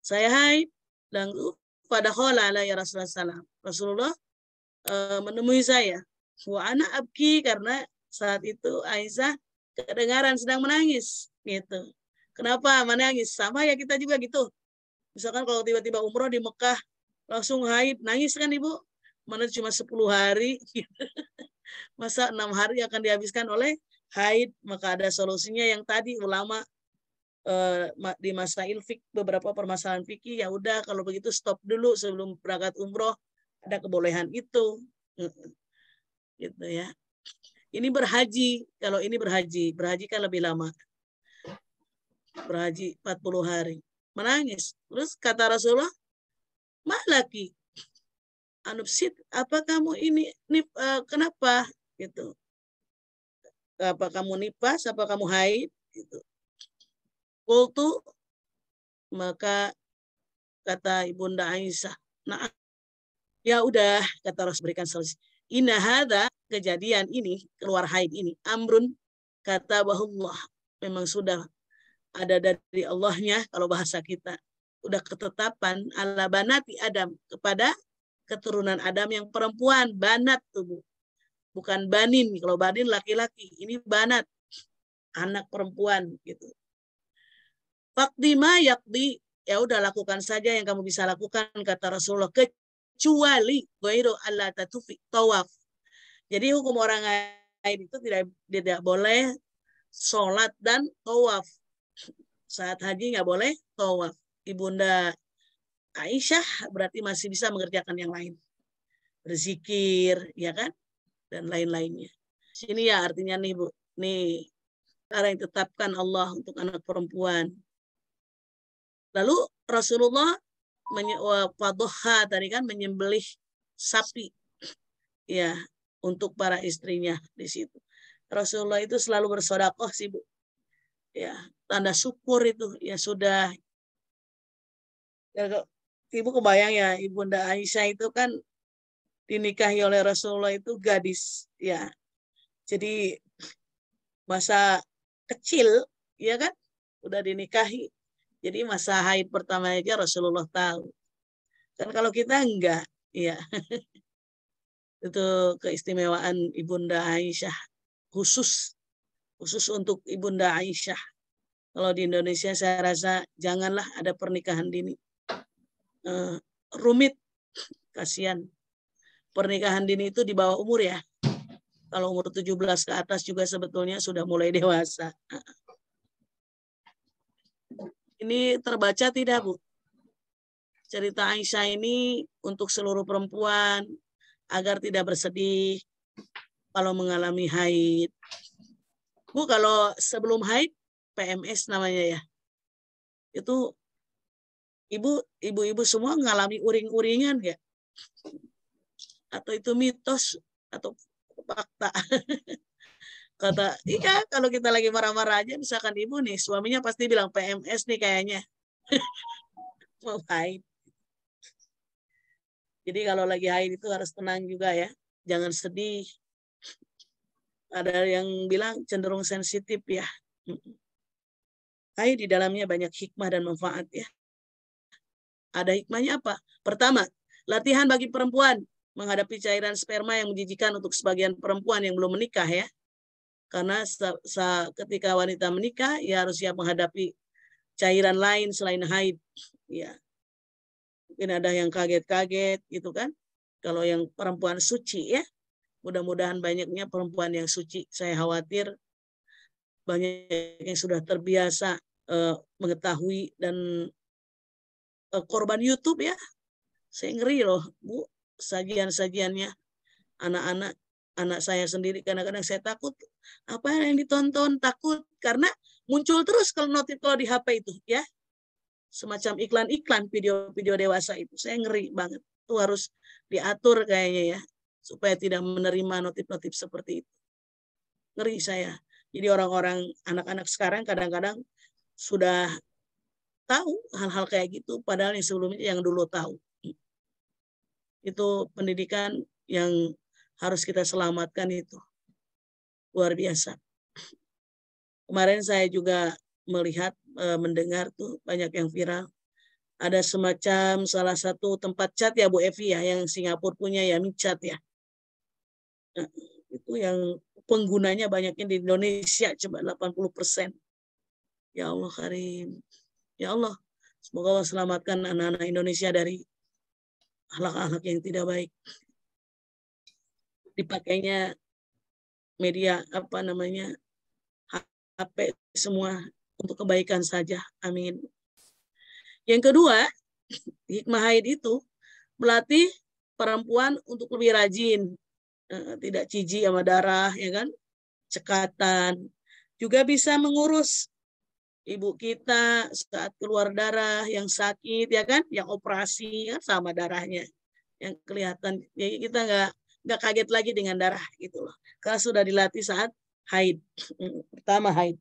Saya haid dan pada khala ya Rasulullah. Rasulullah menemui saya. Wa ana abki karena saat itu Aisyah kedengaran sedang menangis gitu. Kenapa menangis? Sama ya kita juga gitu. Misalkan kalau tiba-tiba umroh di Mekah langsung haid, nangis kan Ibu? Mana cuma 10 hari. Masa 6 hari akan dihabiskan oleh haid? Maka ada solusinya yang tadi ulama di masail fikih beberapa permasalahan fikih ya udah kalau begitu stop dulu sebelum berangkat umroh, ada kebolehan itu. Gitu ya. Ini berhaji, kalau ini berhaji kan lebih lama. Berhaji 40 hari. Menangis. Terus kata Rasulullah, "Malaki? Anupsit, apa kamu ini kenapa?" Gitu. Apa kamu nifas, apa kamu haid? Gitu. Qultu, maka kata Ibunda Aisyah, "Nah, ya udah," kata Rasul berikan solusi. Inna hadza, kejadian ini, keluar haid ini, amrun, kata bahullah, memang sudah ada dari Allahnya, kalau bahasa kita, udah ketetapan, ala banati Adam, kepada keturunan Adam yang perempuan, banat tuh, bukan banin, kalau banin laki-laki, ini banat, anak perempuan, gitu. Faqdi ma yaqdi, ya udah lakukan saja yang kamu bisa lakukan, kata Rasulullah, kecuali ghairu alla tatufi tawaf. Jadi hukum orang haid itu tidak boleh sholat dan tawaf. Saat haji nggak boleh tawaf. Ibunda Aisyah berarti masih bisa mengerjakan yang lain. Berzikir, ya kan? Dan lain-lainnya. Sini ya artinya nih Bu. Nih, cara yang ditetapkan Allah untuk anak perempuan. Lalu Rasulullah fadoha tadi kan menyembelih sapi. Ya, untuk para istrinya di situ. Rasulullah itu selalu bersedekah sih Bu. Ya, tanda syukur itu ya sudah. Ya, Ibu kebayang ya Ibunda Aisyah itu kan dinikahi oleh Rasulullah itu gadis ya. Jadi masa kecil ya kan udah dinikahi. Jadi masa haid pertama aja Rasulullah tahu. Kan kalau kita enggak ya. Itu keistimewaan Ibunda Aisyah khusus untuk Ibunda Aisyah. Kalau di Indonesia saya rasa janganlah ada pernikahan dini. Rumit, kasihan. Pernikahan dini itu di bawah umur ya. Kalau umur 17 ke atas juga sebetulnya sudah mulai dewasa. Ini terbaca tidak, Bu? Cerita Aisyah ini untuk seluruh perempuan agar tidak bersedih kalau mengalami haid. Bu, kalau sebelum haid, PMS namanya ya. Itu ibu-ibu semua mengalami uring-uringan ya? Atau itu mitos atau fakta? Kata, iya kalau kita lagi marah-marah aja, misalkan ibu nih, suaminya pasti bilang PMS nih kayaknya. Mau haid. Jadi kalau lagi haid itu harus tenang juga ya. Jangan sedih. Ada yang bilang cenderung sensitif ya. Haid di dalamnya banyak hikmah dan manfaat ya. Ada hikmahnya apa? Pertama, latihan bagi perempuan menghadapi cairan sperma yang menjijikan untuk sebagian perempuan yang belum menikah ya. Karena ketika wanita menikah, ya harus siap menghadapi cairan lain selain haid. Ya. Mungkin ada yang kaget-kaget gitu kan. Kalau yang perempuan suci ya, mudah-mudahan banyaknya perempuan yang suci. Saya khawatir banyak yang sudah terbiasa mengetahui dan korban YouTube ya. Saya ngeri loh, Bu, sajian-sajiannya anak-anak. Anak saya sendiri kadang-kadang saya takut apa yang ditonton, takut karena muncul terus kalau di HP itu ya, semacam iklan-iklan video-video dewasa itu. Saya ngeri banget. Itu harus diatur kayaknya ya, supaya tidak menerima notif-notif seperti itu. Ngeri saya. Jadi orang-orang, anak-anak sekarang kadang-kadang sudah tahu hal-hal kayak gitu, padahal yang sebelumnya yang dulu tahu. Itu pendidikan yang harus kita selamatkan itu. Luar biasa. Kemarin saya juga melihat, mendengar tuh banyak yang viral. Ada semacam salah satu tempat chat ya Bu Evi ya, yang Singapura punya ya, MiChat ya. Nah, itu yang penggunanya banyaknya di Indonesia, coba 80%. Ya Allah Karim. Ya Allah, semoga Allah selamatkan anak-anak Indonesia dari akhlak-akhlak yang tidak baik. Dipakainya media HP semua untuk kebaikan saja. Amin. Yang kedua, hikmah haid itu melatih perempuan untuk lebih rajin, tidak jijik sama darah, ya kan? Cekatan. Juga bisa mengurus ibu kita saat keluar darah yang sakit, ya kan? Yang operasi kan sama darahnya, yang kelihatan. Jadi kita nggak kaget lagi dengan darah gitu loh. Karena sudah dilatih saat haid. Pertama haid.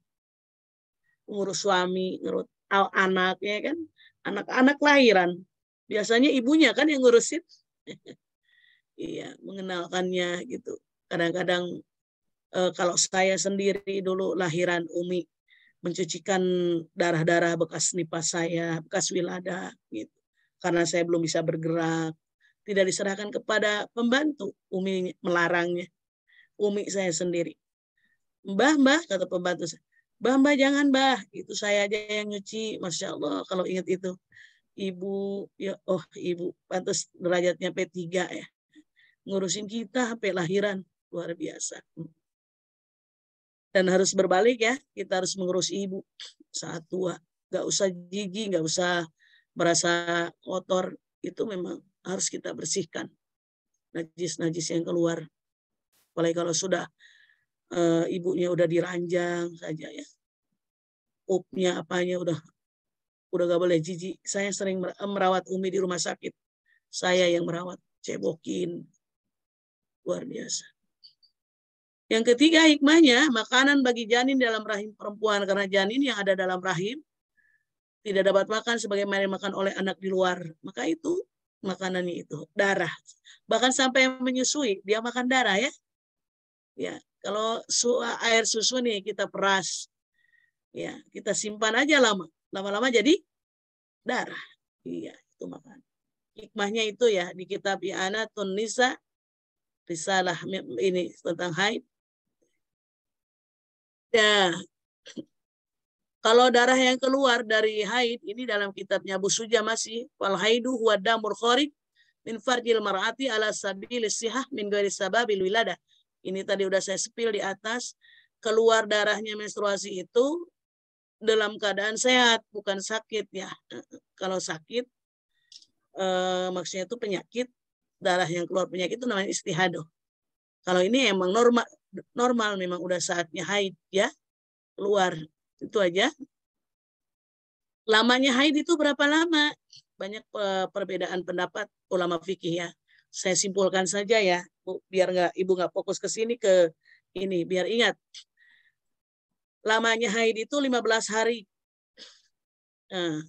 Ngurus suami, ngurus anaknya kan. Anak-anak lahiran. Biasanya ibunya kan yang ngurusin. Iya, mengenalkannya gitu. Kadang-kadang kalau saya sendiri dulu lahiran Umi, mencucikan darah-darah bekas nifas saya, bekas wilada gitu. Karena saya belum bisa bergerak. Tidak diserahkan kepada pembantu. Umi melarangnya. Umi saya sendiri. Mbah, kata pembantu saya. Mbah, jangan Mbah. Itu saya aja yang nyuci. Masya Allah, kalau ingat itu. Ibu, ya ibu. Pantas derajatnya P3 ya. Ngurusin kita sampai lahiran. Luar biasa. Dan harus berbalik ya. Kita harus mengurus ibu saat tua. Gak usah jijik, gak usah merasa kotor. Itu memang harus kita bersihkan najis-najis yang keluar. Apalagi kalau sudah ibunya udah diranjang saja ya, upnya apanya udah gak boleh jijik. Saya sering merawat Umi di rumah sakit. Saya yang merawat, cebokin, luar biasa. Yang ketiga hikmahnya, makanan bagi janin dalam rahim perempuan, karena janin yang ada dalam rahim tidak dapat makan sebagaimana makan oleh anak di luar. Maka itu makanannya itu darah. Bahkan sampai menyusui, dia makan darah ya. Ya, kalau air susu nih kita peras. Ya, kita simpan aja lama-lama jadi darah. Iya, itu makan. Hikmahnya itu ya di kitab I'anatun Nisa, risalah ini tentang haid. Ya. Kalau darah yang keluar dari haid ini dalam kitabnya Abu Suja masih, wal haidu huwa damul kharij min farjil mar'ati ala sabilis sihah min ghairi sababil wiladah. Ini tadi udah saya spill di atas, keluar darahnya menstruasi itu dalam keadaan sehat, bukan sakit ya. Kalau sakit, maksudnya itu penyakit, darah yang keluar penyakit itu namanya istihadah. Kalau ini emang normal memang udah saatnya haid ya, keluar. Itu aja. Lamanya haid itu berapa lama? Banyak perbedaan pendapat ulama fikih ya. Saya simpulkan saja ya, biar ibu nggak fokus ke sini ke ini, biar ingat. Lamanya haid itu 15 hari. Nah,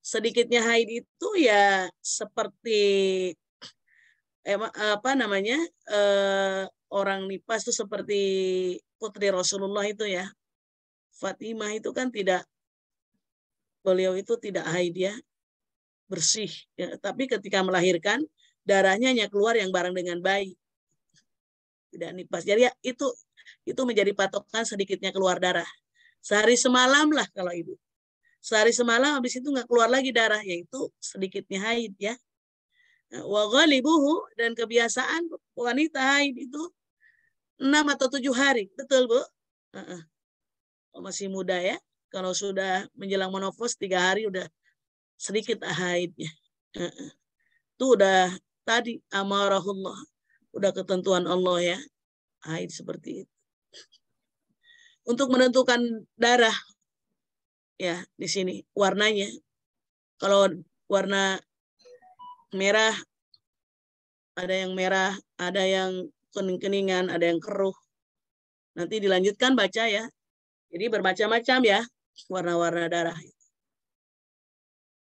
sedikitnya haid itu ya seperti orang nifas itu seperti putri Rasulullah itu ya. Fatimah itu kan beliau itu tidak haid ya, bersih ya. Tapi ketika melahirkan darahnya hanya keluar yang bareng dengan bayi, tidak nifas. Jadi ya, itu menjadi patokan sedikitnya keluar darah. Sehari semalam lah kalau ibu. Sehari semalam habis itu nggak keluar lagi darah, yaitu sedikitnya haid ya. Wa ghalibuhu, dan kebiasaan wanita haid itu 6 atau 7 hari. Betul, Bu? Masih muda ya. Kalau sudah menjelang menopause 3 hari udah sedikit haidnya. Itu udah tadi amarahullah. Udah ketentuan Allah ya. Haid seperti itu. Untuk menentukan darah ya di sini warnanya. Kalau warna merah, ada yang merah, ada yang kening-keningan, ada yang keruh. Nanti dilanjutkan baca ya. Jadi bermacam-macam ya warna-warna darah.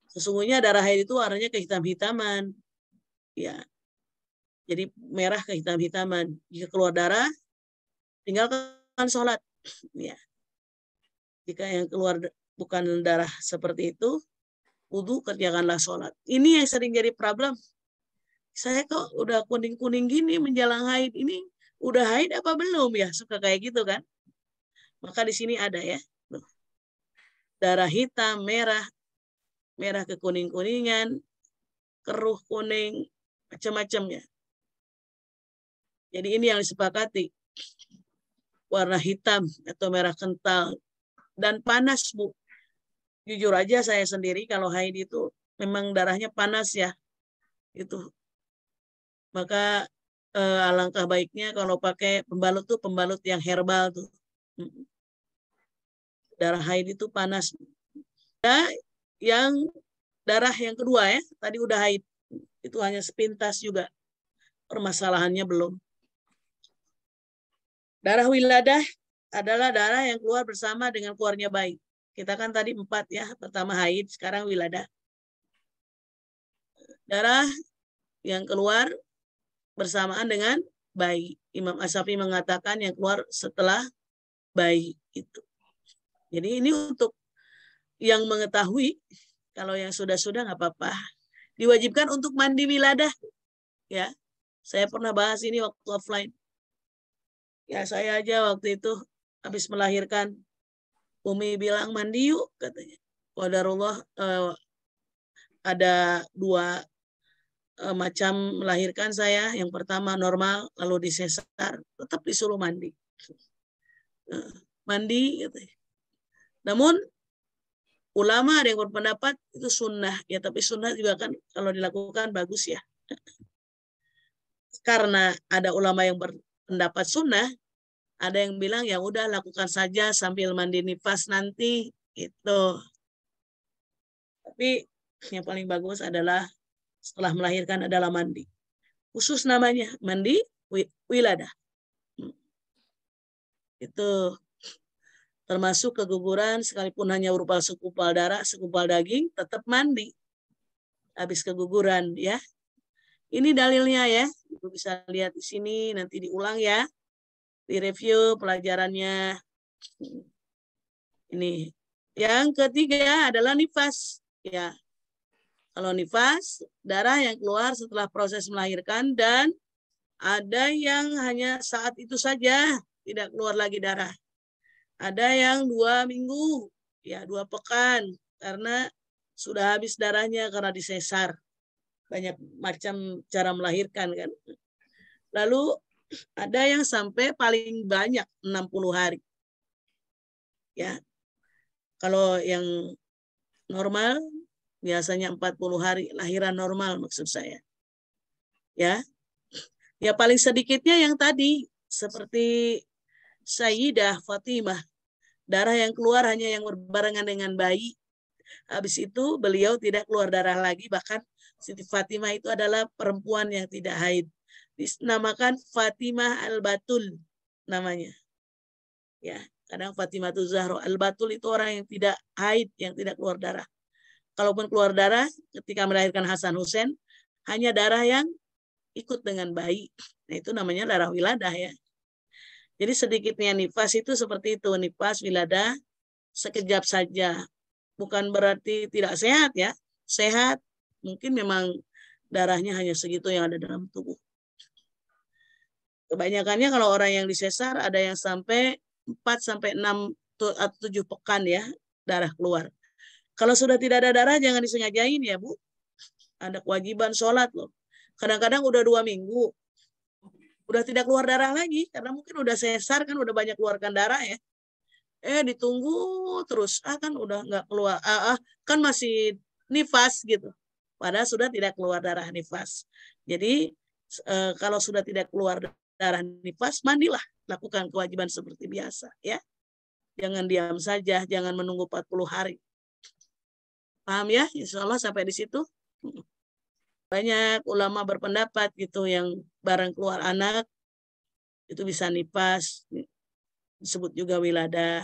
Sesungguhnya darah haid itu warnanya kehitam-hitaman. Ya. Jadi merah kehitam-hitaman. Jika keluar darah, tinggalkan sholat. Ya. Jika yang keluar bukan darah seperti itu, wudu, kerjakanlah sholat. Ini yang sering jadi problem. Saya kok udah kuning-kuning gini menjelang haid, ini udah haid apa belum ya? Suka kayak gitu kan? Maka di sini ada ya. Darah hitam, merah kekuning-kuningan, keruh kuning, macam-macam ya. Jadi ini yang disepakati. Warna hitam atau merah kental. Dan panas, Bu. Jujur aja saya sendiri kalau haid itu memang darahnya panas ya. Itu. Maka alangkah baiknya kalau pakai pembalut tuh pembalut yang herbal tuh. Darah haid itu panas. Ya, yang darah yang kedua ya, tadi udah haid. Itu hanya sepintas juga. Permasalahannya belum. Darah wiladah adalah darah yang keluar bersama dengan keluarnya bayi. Kita kan tadi 4 ya. Pertama haid, sekarang wiladah. Darah yang keluar bersamaan dengan bayi. Imam Asy-Syafi'i mengatakan yang keluar setelah bayi itu. Jadi ini untuk yang mengetahui, kalau yang sudah-sudah nggak apa-apa. Diwajibkan untuk mandi wiladah. Ya, saya pernah bahas ini waktu offline. Ya, saya aja waktu itu habis melahirkan, Umi bilang mandi yuk katanya. Qadarullah ada 2 macam melahirkan saya. Yang pertama normal, lalu disesar, tetap disuruh mandi. Mandi katanya. Namun ulama ada yang berpendapat itu sunnah ya, tapi sunnah juga kan kalau dilakukan bagus ya. Karena ada ulama yang berpendapat sunnah, ada yang bilang ya udah lakukan saja sambil mandi nifas nanti itu. Tapi yang paling bagus adalah setelah melahirkan adalah mandi. Khusus namanya mandi wiladah. Itu termasuk keguguran sekalipun hanya berupa segumpal darah, segumpal daging, tetap mandi habis keguguran ya. Ini dalilnya ya. Ibu bisa lihat di sini, nanti diulang ya. Direview pelajarannya. Ini. Yang ketiga adalah nifas. Ya. Kalau nifas, darah yang keluar setelah proses melahirkan, dan ada yang hanya saat itu saja tidak keluar lagi darah. Ada yang 2 minggu, ya 2 pekan, karena sudah habis darahnya karena disesar. Banyak macam cara melahirkan kan. Lalu Ada yang sampai paling banyak 60 hari. Ya. Kalau yang normal biasanya 40 hari, lahiran normal maksud saya. Ya. Ya paling sedikitnya yang tadi seperti Sayyidah Fatimah, darah yang keluar hanya yang berbarengan dengan bayi. Habis itu beliau tidak keluar darah lagi, bahkan Siti Fatimah itu adalah perempuan yang tidak haid. Dinamakan Fatimah Al-Batul namanya. Ya, kadang Fatimah Zahra Al-Batul itu orang yang tidak haid, yang tidak keluar darah. Kalaupun keluar darah ketika melahirkan Hasan Hussein, hanya darah yang ikut dengan bayi. Nah, itu namanya darah wiladah ya. Jadi sedikitnya nifas itu seperti itu, nifas wiladah sekejap saja. Bukan berarti tidak sehat ya. Sehat, mungkin memang darahnya hanya segitu yang ada dalam tubuh. Kebanyakannya kalau orang yang disesar ada yang sampai 4-6 atau 7 pekan ya darah keluar. Kalau sudah tidak ada darah jangan disengajain ya Bu. Ada kewajiban sholat loh. Kadang-kadang udah 2 minggu. Udah tidak keluar darah lagi. Karena mungkin udah sesar kan udah banyak keluarkan darah ya. Ditunggu terus. Kan udah nggak keluar. Kan masih nifas gitu. Padahal sudah tidak keluar darah nifas. Jadi kalau sudah tidak keluar darah nifas, mandilah. Lakukan kewajiban seperti biasa ya. Jangan diam saja. Jangan menunggu 40 hari. Paham ya? Insya Allah sampai di situ. Banyak ulama berpendapat gitu yang barang keluar anak itu bisa nifas, disebut juga wiladah.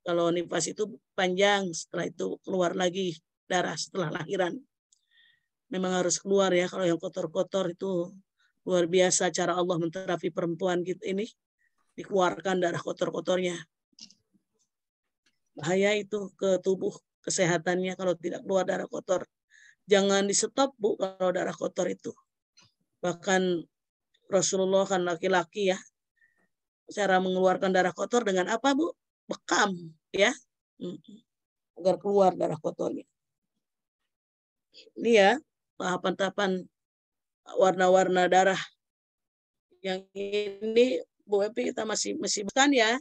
Kalau nifas itu panjang, setelah itu keluar lagi darah setelah lahiran. Memang harus keluar ya, kalau yang kotor-kotor itu luar biasa cara Allah menterapi perempuan gitu ini, dikeluarkan darah kotor-kotornya. Bahaya itu ke tubuh, kesehatannya kalau tidak keluar darah kotor. Jangan di stop Bu kalau darah kotor itu. Bahkan Rasulullah kan laki-laki ya. Cara mengeluarkan darah kotor dengan apa Bu? Bekam ya. Agar keluar darah kotornya. Ini ya tahapan-tahapan warna-warna darah. Yang ini Bu Epi kita masih bukan ya.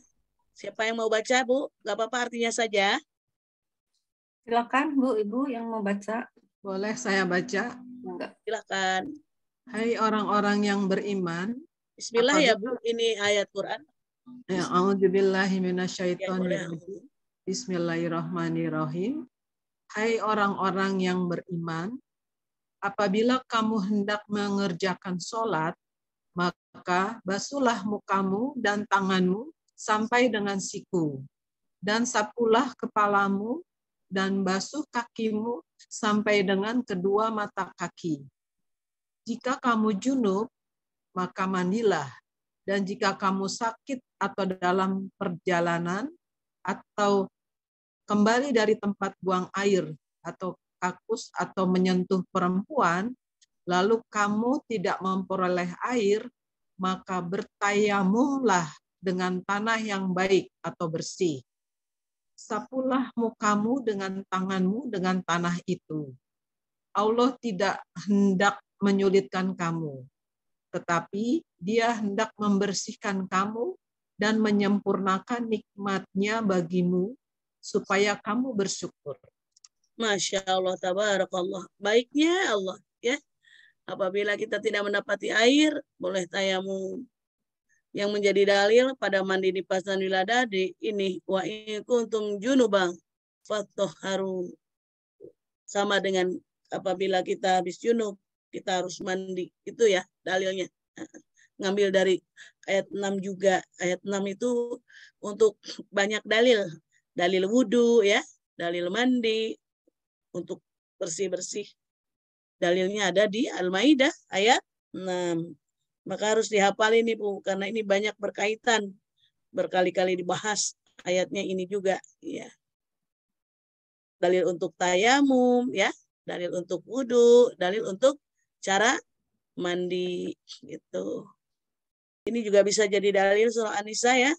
Siapa yang mau baca Bu? Gak apa-apa artinya saja. Silakan Bu, Ibu yang mau baca. Boleh saya baca? Enggak. Silakan. Hai orang-orang yang beriman. Bismillah ya Bu, ini ayat Quran. Ya, a'udzubillahi minasyaitonirrajim. Bismillahirrahmanirrahim. Hai orang-orang yang beriman, apabila kamu hendak mengerjakan sholat, maka basuhlah mukamu dan tanganmu sampai dengan siku, dan sapulah kepalamu dan basuh kakimu sampai dengan kedua mata kaki. Jika kamu junub, maka mandilah. Dan jika kamu sakit atau dalam perjalanan atau kembali dari tempat buang air atau kakus atau menyentuh perempuan, lalu kamu tidak memperoleh air, maka bertayamumlah dengan tanah yang baik atau bersih. Sapulah mukamu dengan tanganmu dengan tanah itu. Allah tidak hendak menyulitkan kamu, tetapi Dia hendak membersihkan kamu dan menyempurnakan nikmat-Nya bagimu supaya kamu bersyukur. Masya Allah, tabarakallah. Baiknya Allah ya. Apabila kita tidak mendapati air, boleh tayamum. Yang menjadi dalil pada mandi nifas dan wiladah di ini wa in kuntum junuban fatahharu. Sama dengan apabila kita habis junub, kita harus mandi. Itu ya dalilnya. Ngambil dari ayat 6 juga. Ayat 6 itu untuk banyak dalil. Dalil wudu ya, dalil mandi untuk bersih-bersih. Dalilnya ada di Al-Maidah ayat 6. Maka harus dihafal ini Bu, karena ini banyak berkaitan. Berkali-kali dibahas ayatnya ini juga. Ya. Dalil untuk tayamum, ya, dalil untuk wudu, dalil untuk cara mandi. Gitu. Ini juga bisa jadi dalil surah An-Nisa ya.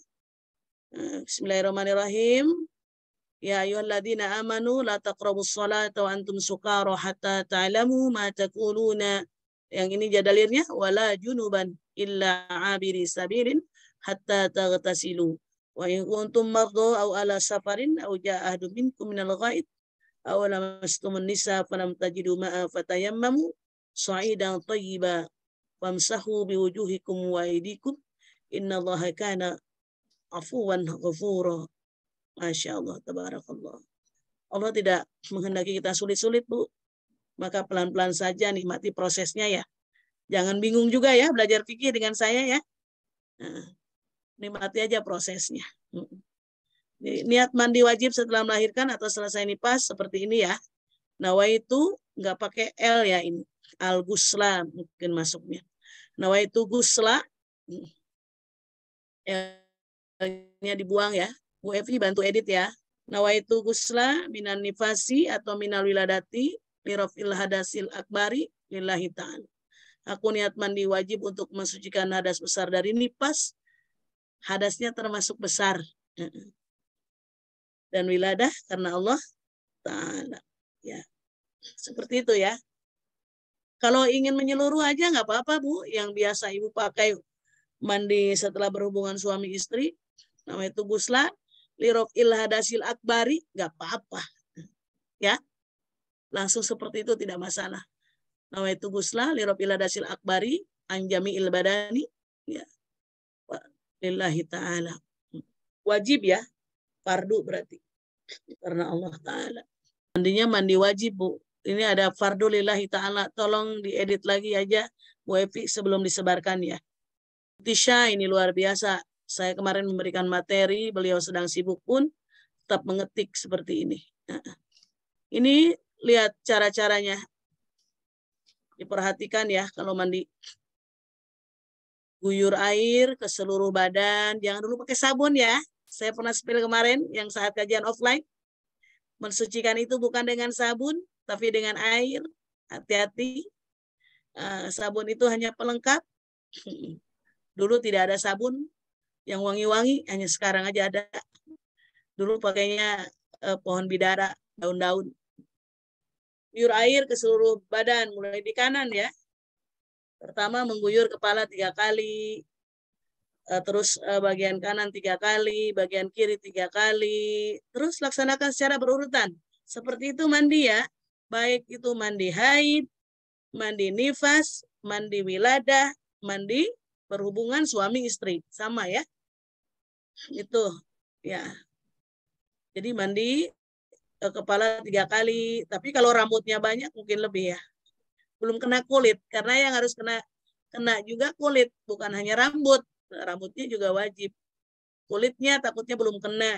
Bismillahirrahmanirrahim. Ya ayyuhalladzina amanu la taqrabus sholata wa antum sukara hatta ta'lamu ma taquluna. Yang ini dalilnya wala junuban. illa 'abiri sabilin hatta taghtasilu wa in kuntum marda aw ala safarin aw jaa ahadun minkum minal ghaid aw lamastumun nisa falam tajidu ma'a fatayammamu sa'idan thayyiba famsahu biwujuhikum wa aydikum innallaha kana afuwan ghafura. Masya Allah, tabarakallah. Allah tidak menghendaki kita sulit-sulit, Bu. Maka pelan-pelan saja nikmati prosesnya ya. Jangan bingung juga ya belajar fikih dengan saya ya. Nah, nikmati aja prosesnya. Niat mandi wajib setelah melahirkan atau selesai nifas seperti ini ya. Nawaitu nggak pakai L ya ini. Al-Ghusla mungkin masuknya. Nawaitu Ghusla. L-nya dibuang ya. Bu Evi bantu edit ya. Nawaitu Ghusla minan nifasi atau minal wiladati lirafil hadasil akbari lillahi ta'ala. Aku niat mandi wajib untuk mensucikan hadas besar dari nifas. Hadasnya termasuk besar. Dan wiladah karena Allah Ta'ala. Ya. Seperti itu ya. Kalau ingin menyeluruh aja nggak apa-apa, Bu. Yang biasa Ibu pakai mandi setelah berhubungan suami istri. Namanya itu Ghusla. Lirafil hadasil akbari. Nggak apa-apa. Ya. Langsung seperti itu tidak masalah. Nawaitu Ghusla lirafil hadasil akbari anjami'il badani ya lillahi ta'ala. Wajib ya, fardu berarti karena Allah Ta'ala. Mandinya mandi wajib, Bu. Ini ada fardu lillahi ta'ala. Tolong diedit lagi aja Bu Evi sebelum disebarkan ya. Tisha ini luar biasa. Saya kemarin memberikan materi, beliau sedang sibuk pun tetap mengetik seperti ini. Nah, ini lihat cara-caranya. Diperhatikan ya kalau mandi. Guyur air ke seluruh badan. Jangan dulu pakai sabun ya. Saya pernah spill kemarin yang saat kajian offline. Mensucikan itu bukan dengan sabun, tapi dengan air. Hati-hati. Sabun itu hanya pelengkap. Dulu tidak ada sabun yang wangi-wangi. Hanya sekarang aja ada. Dulu pakainya pohon bidara, daun-daun. Guyur air ke seluruh badan, mulai di kanan ya. Pertama mengguyur kepala 3 kali, terus bagian kanan 3 kali, bagian kiri 3 kali. Terus laksanakan secara berurutan. Seperti itu mandi ya. Baik itu mandi haid, mandi nifas, mandi wiladah, mandi berhubungan suami istri. Sama ya. Itu ya. Jadi mandi kepala 3 kali, tapi kalau rambutnya banyak mungkin lebih ya. Belum kena kulit, karena yang harus kena juga kulit, bukan hanya rambut. Rambutnya juga wajib. Kulitnya takutnya belum kena.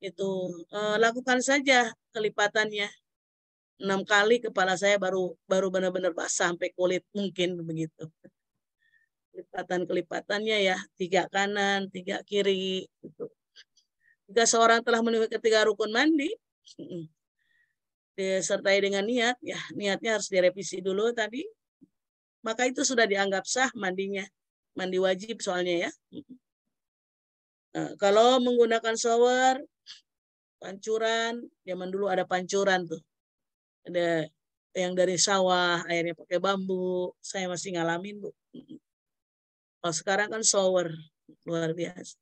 Itu lakukan saja kelipatannya. 6 kali kepala saya baru benar-benar basah sampai kulit, mungkin begitu. Kelipatan-kelipatannya ya, 3 kanan, 3 kiri gitu. Jika seorang telah memenuhi ketiga rukun mandi, disertai dengan niat, ya niatnya harus direvisi dulu tadi, maka itu sudah dianggap sah mandinya. Mandi wajib soalnya ya. Kalau menggunakan shower, pancuran, zaman dulu ada pancuran tuh. Ada yang dari sawah, airnya pakai bambu, saya masih ngalamin, Bu. Kalau sekarang kan shower, luar biasa.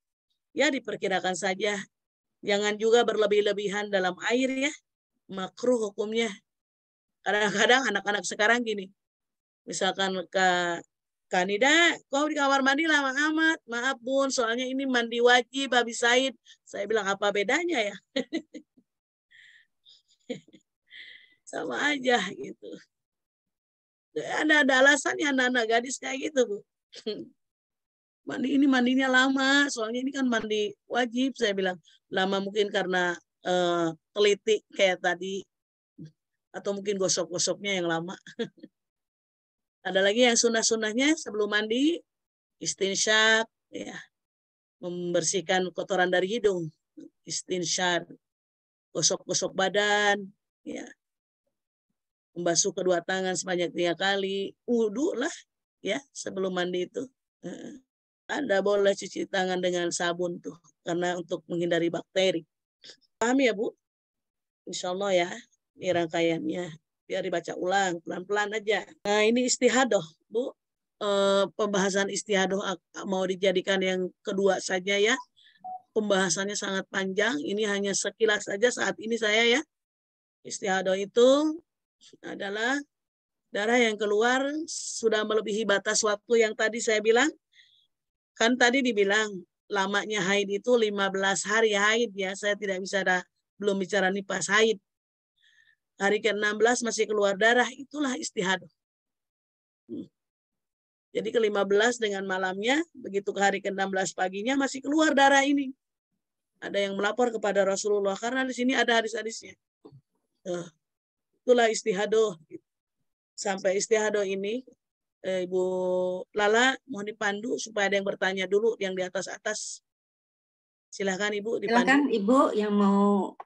Ya diperkirakan saja. Jangan juga berlebih-lebihan dalam air ya. Makruh hukumnya. Kadang-kadang anak-anak sekarang gini. Misalkan Kanida, kau di kamar mandi lama amat. Maaf Bun, soalnya ini mandi wajib habis Said. Saya bilang apa bedanya ya? Sama aja gitu. Ada alasannya anak-anak gadis kayak gitu, Bu. Mandi ini mandinya lama, soalnya ini kan mandi wajib. Saya bilang lama mungkin karena teliti kayak tadi, atau mungkin gosok-gosoknya yang lama. Ada lagi yang sunnah-sunnahnya sebelum mandi, istinsyak, ya, membersihkan kotoran dari hidung, istinsyak, gosok-gosok badan, ya, membasuh kedua tangan sebanyak 3 kali, wudu lah, ya, sebelum mandi itu. Anda boleh cuci tangan dengan sabun tuh, karena untuk menghindari bakteri. Paham ya, Bu? Insya Allah ya, ini rangkaiannya. Biar dibaca ulang, pelan-pelan aja. Nah, ini istihadoh, Bu. pembahasan istihadah mau dijadikan yang kedua saja ya. Pembahasannya sangat panjang. Ini hanya sekilas saja saat ini saya ya. Istihadah itu adalah darah yang keluar sudah melebihi batas waktu yang tadi saya bilang. Kan tadi dibilang lamanya haid itu 15 hari haid ya. Saya tidak bisa belum bicara nifas haid. Hari ke-16 masih keluar darah, itulah istihadah. Jadi ke-15 dengan malamnya, begitu ke hari ke-16 paginya masih keluar darah ini. Ada yang melapor kepada Rasulullah karena di sini ada hadis-hadisnya. Itulah istihadah. Sampai istihadah ini, Ibu Lala mohon dipandu supaya ada yang bertanya dulu yang di atas-atas. Silakan Ibu dipandu. Silakan Ibu yang mau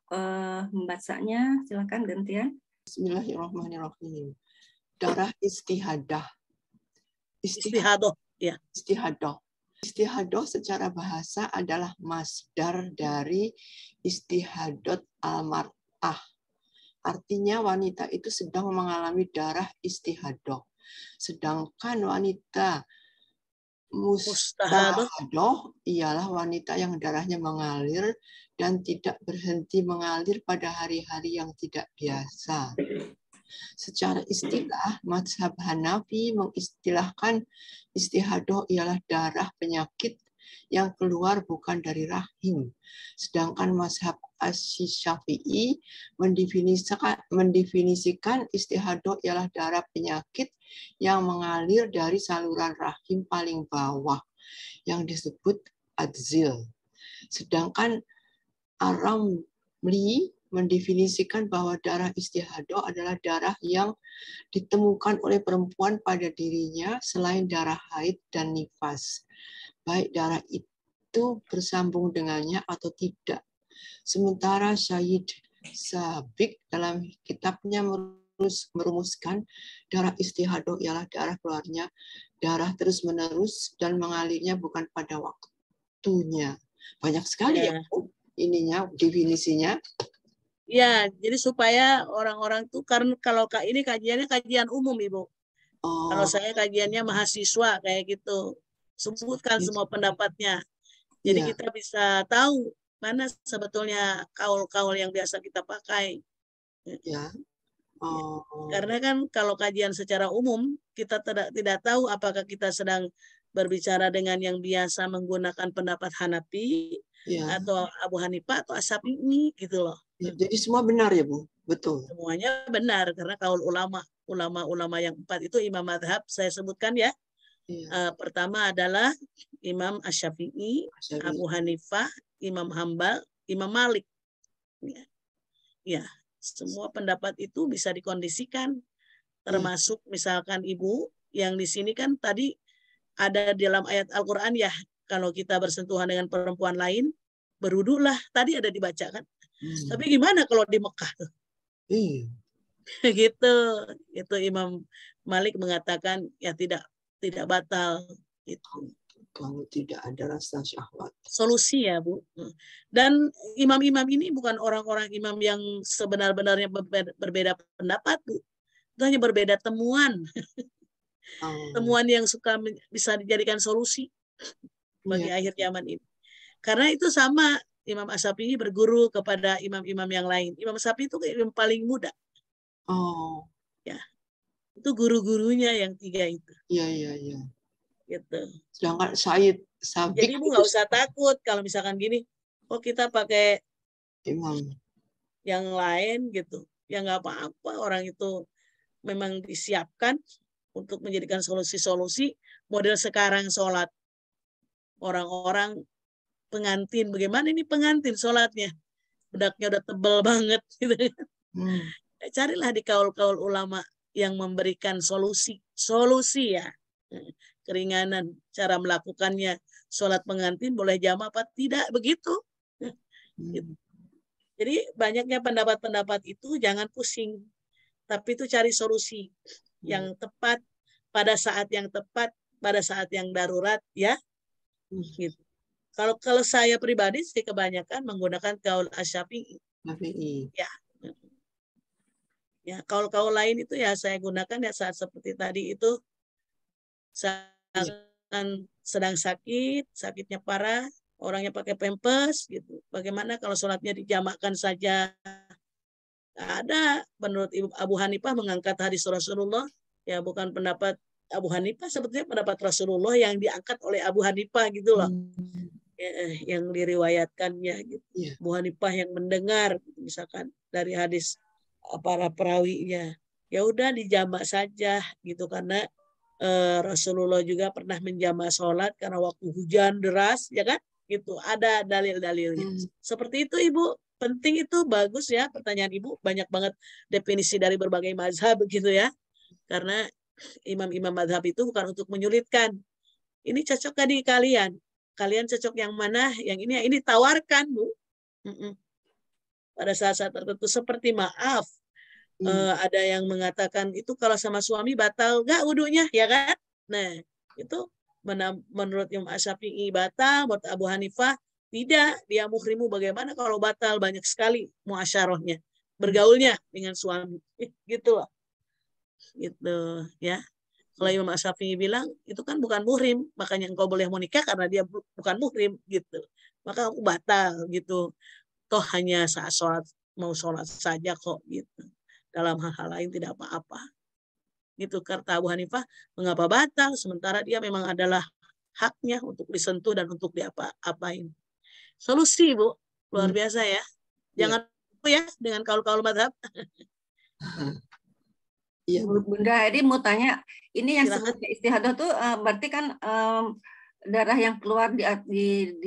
membacanya, silakan gantian. Bismillahirrahmanirrahim. Darah istihadah. Istihadah, ya. Istihadah. Istihadah secara bahasa adalah masdar dari istihadat al-mar'ah. Artinya wanita itu sedang mengalami darah istihadah. Sedangkan wanita mustahadah ialah wanita yang darahnya mengalir dan tidak berhenti mengalir pada hari-hari yang tidak biasa. Secara istilah, mazhab Hanafi mengistilahkan istihadah ialah darah penyakit yang keluar bukan dari rahim. Sedangkan mazhab Asy-Syafi'i mendefinisikan istihadah ialah darah penyakit yang mengalir dari saluran rahim paling bawah yang disebut adzil. Sedangkan Ar-Ramli mendefinisikan bahwa darah istihadah adalah darah yang ditemukan oleh perempuan pada dirinya selain darah haid dan nifas, baik darah itu bersambung dengannya atau tidak. Sementara Syahid Sabiq dalam kitabnya merumuskan darah istihadah ialah darah keluarnya darah terus-menerus dan mengalirnya bukan pada waktunya. Banyak sekali ya ininya definisinya. Ya, jadi supaya orang-orang tuh, karena kalau ini kajiannya kajian umum, Ibu. Kalau saya kajiannya mahasiswa kayak gitu. Sebutkan semua pendapatnya. Jadi kita bisa tahu mana sebetulnya kaul-kaul yang biasa kita pakai. Ya. Karena kan kalau kajian secara umum, kita tidak tahu apakah kita sedang berbicara dengan yang biasa menggunakan pendapat Hanafi, atau Abu Hanifah atau Asy-Syafi'i gitu loh. Ya, jadi semua benar ya Bu? Betul. Semuanya benar karena kaul ulama yang 4 itu imam madhab saya sebutkan ya. Pertama adalah Imam Asy-Syafi'i, Abu Hanifah, Imam Hambal, Imam Malik. Ya, semua pendapat itu bisa dikondisikan. Termasuk misalkan Ibu yang di sini kan tadi ada dalam ayat Al-Quran ya, kalau kita bersentuhan dengan perempuan lain, berwudulah. Tadi ada dibacakan. Tapi gimana kalau di Mekah? Gitu. Itu Imam Malik mengatakan ya tidak batal. Itu. Kalau tidak ada rasa syahwat. Solusi ya Bu. Dan imam-imam ini bukan orang-orang imam yang sebenar-benarnya berbeda pendapat Bu. Itu hanya berbeda temuan. Temuan yang bisa dijadikan solusi bagi akhir zaman ini. Karena itu sama Imam Asy-Syafi'i berguru kepada imam-imam yang lain. Imam Asy-Syafi'i itu yang paling muda. Ya. Itu guru-gurunya yang 3 itu. Iya. Gitu. Sedangkan Syahid Sabiq. Jadi Ibu nggak usah takut kalau misalkan gini, kita pakai imam yang lain gitu. Ya nggak apa-apa, orang itu memang disiapkan untuk menjadikan solusi-solusi model sekarang sholat. Orang-orang pengantin, bagaimana ini pengantin sholatnya? Bedaknya udah tebal banget. Gitu. Carilah di kaul-kaul ulama yang memberikan solusi ya. Keringanan cara melakukannya. Sholat pengantin boleh jamaah apa tidak, begitu. Gitu. Jadi banyaknya pendapat-pendapat itu jangan pusing. Tapi itu cari solusi yang tepat, pada saat yang tepat, pada saat yang darurat ya. Gitu. Kalau saya pribadi sih kebanyakan menggunakan kaul Asy-Syafi'i. Ya, kaul-kaul lain itu ya saya gunakan ya saat seperti tadi itu sedang sakit, sakitnya parah, orangnya pakai pempes gitu. Bagaimana kalau sholatnya dijamakkan saja? Ada. Menurut Abu Hanifah mengangkat hadis Rasulullah, ya bukan pendapat Abu Hanifah, sebetulnya pendapat Rasulullah yang diangkat oleh Abu Hanifah gitu loh. Yang diriwayatkannya gitu. Abu Hanifah yang mendengar gitu, misalkan dari hadis para perawinya. Ya udah dijamak saja gitu, karena Rasulullah juga pernah menjamak sholat karena waktu hujan deras, ya kan? Gitu. Ada dalil-dalilnya. Seperti itu, Ibu. Penting itu, bagus ya pertanyaan Ibu. Banyak banget definisi dari berbagai mazhab begitu ya. Karena imam-imam mazhab itu bukan untuk menyulitkan. Ini cocok gak di kalian? Kalian cocok yang mana? Yang ini tawarkan, Bu. Pada saat-saat tertentu seperti maaf. Ada yang mengatakan itu kalau sama suami batal gak wudunya, ya kan? Nah, itu menurut Imam Syafi'i batal, menurut Abu Hanifah tidak, dia muhrimu. Bagaimana kalau batal? Banyak sekali muasyarahnya, bergaulnya dengan suami. Gitu loh. Gitu ya. Kalau Imam Syafi'i bilang itu kan bukan muhrim, makanya engkau boleh menikah karena dia bukan muhrim gitu. Maka aku batal gitu. Toh hanya saat sholat, mau sholat saja kok gitu. Dalam hal-hal lain tidak apa-apa. Gitu kata Abu Hanifah, mengapa batal? Sementara dia memang adalah haknya untuk disentuh dan untuk diapa-apain. Solusi, Bu. Luar biasa ya. Jangan ya dengan kaul-kaul mazhab. Iya, Bunda Edi mau tanya, ini yang sebutnya istihadah tuh berarti kan darah yang keluar di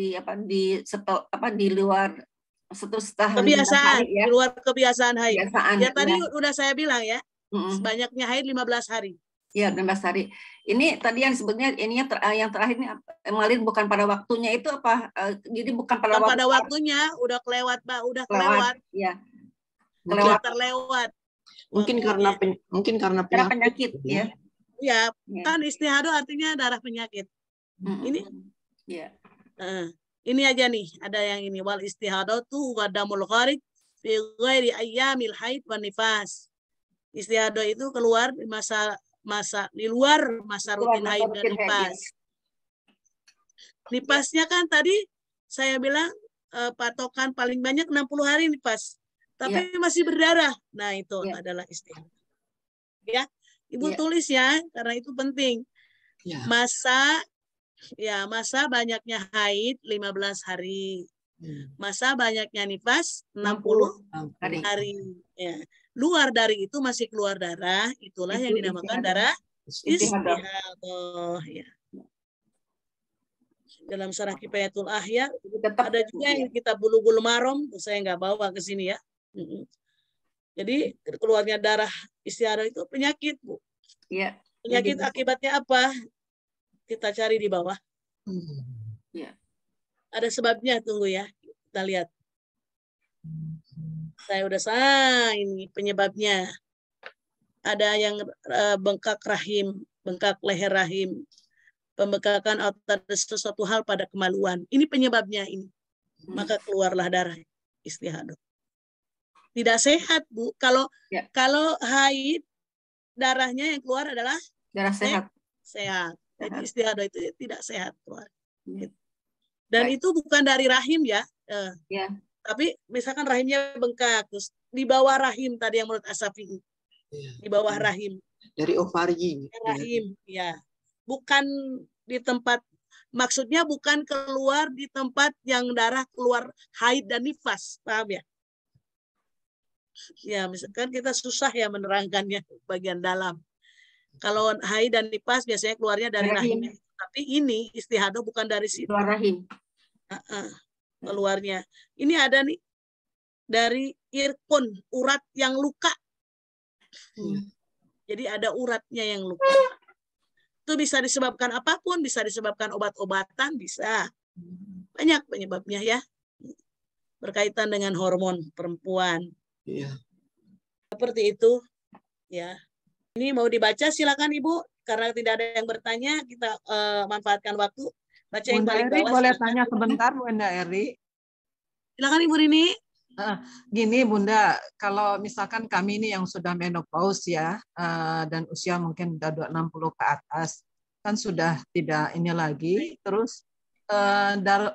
luar setahun kebiasaan, hari, ya? Di luar kebiasaan haid. Kebiasaan, ya tadi udah saya bilang ya, banyaknya haid 15 hari. Ya, 15 hari. Ini tadi yang sebetulnya ininya yang terakhir ini mengalir bukan pada waktunya itu apa? Jadi bukan pada waktunya, udah kelewat, Mbak, udah kelewat. Ya. Terlewat. Mungkin karena penyakit ya. Ya, kan istihadah artinya darah penyakit. Ini ya. Ini aja nih, ada yang ini, wal istihadatu wa damul kharij fi ghairi ayyamil haid wan nifas. Istihadah itu keluar di di luar masa rutin haid dan nifas. Nifasnya kan tadi saya bilang patokan paling banyak 60 hari nifas. Tapi masih berdarah. Nah, itu adalah istihadah. Ya, Ibu tulis ya, karena itu penting. Masa banyaknya haid 15 hari. Masa banyaknya nifas 60 hari. Ya. Luar dari itu masih keluar darah, itulah yang dinamakan darah istihadah. Ya. Dalam Syarah Kifayatul Ahya ada juga yang kita Bulughul Maram, saya nggak bawa ke sini ya. Jadi keluarnya darah istihadah itu penyakit, Bu. Ya. Penyakit akibatnya apa? Kita cari di bawah. Ya. Ada sebabnya, tunggu ya. Kita lihat. Saya udah ini penyebabnya. Ada yang bengkak rahim, bengkak leher rahim, pembekakan atau sesuatu hal pada kemaluan. Ini penyebabnya ini. Maka keluarlah darah istihadah. Tidak sehat, Bu. Kalau haid, darahnya yang keluar adalah darah sehat. Sehat. Jadi istihadah itu tidak sehat keluar. Dan itu bukan dari rahim ya. Tapi misalkan rahimnya bengkak, terus di bawah rahim tadi yang menurut Asyafi'i. Di bawah rahim. Dari ovari. Rahim, ya. Bukan di tempat, maksudnya bukan keluar di tempat yang darah keluar haid dan nifas. Paham ya? Ya, misalkan kita susah ya menerangkannya bagian dalam. Kalau haid dan nifas biasanya keluarnya dari rahim. Tapi ini istihadah bukan dari situ. Keluar rahim. Keluarnya. Ini ada nih dari irkun, urat yang luka. Jadi ada uratnya yang luka. Itu bisa disebabkan apapun, bisa disebabkan obat-obatan, bisa. Banyak penyebabnya ya. Berkaitan dengan hormon perempuan. Seperti itu. Ya. Ini mau dibaca silakan Ibu. Karena tidak ada yang bertanya, kita manfaatkan waktu. Baca yang paling bawah. Boleh tanya sebentar, Bunda Eri? Silakan Ibu Rini. Gini Bunda, kalau misalkan kami ini yang sudah menopause ya, dan usia mungkin udah 60 ke atas, kan sudah tidak ini lagi. Terus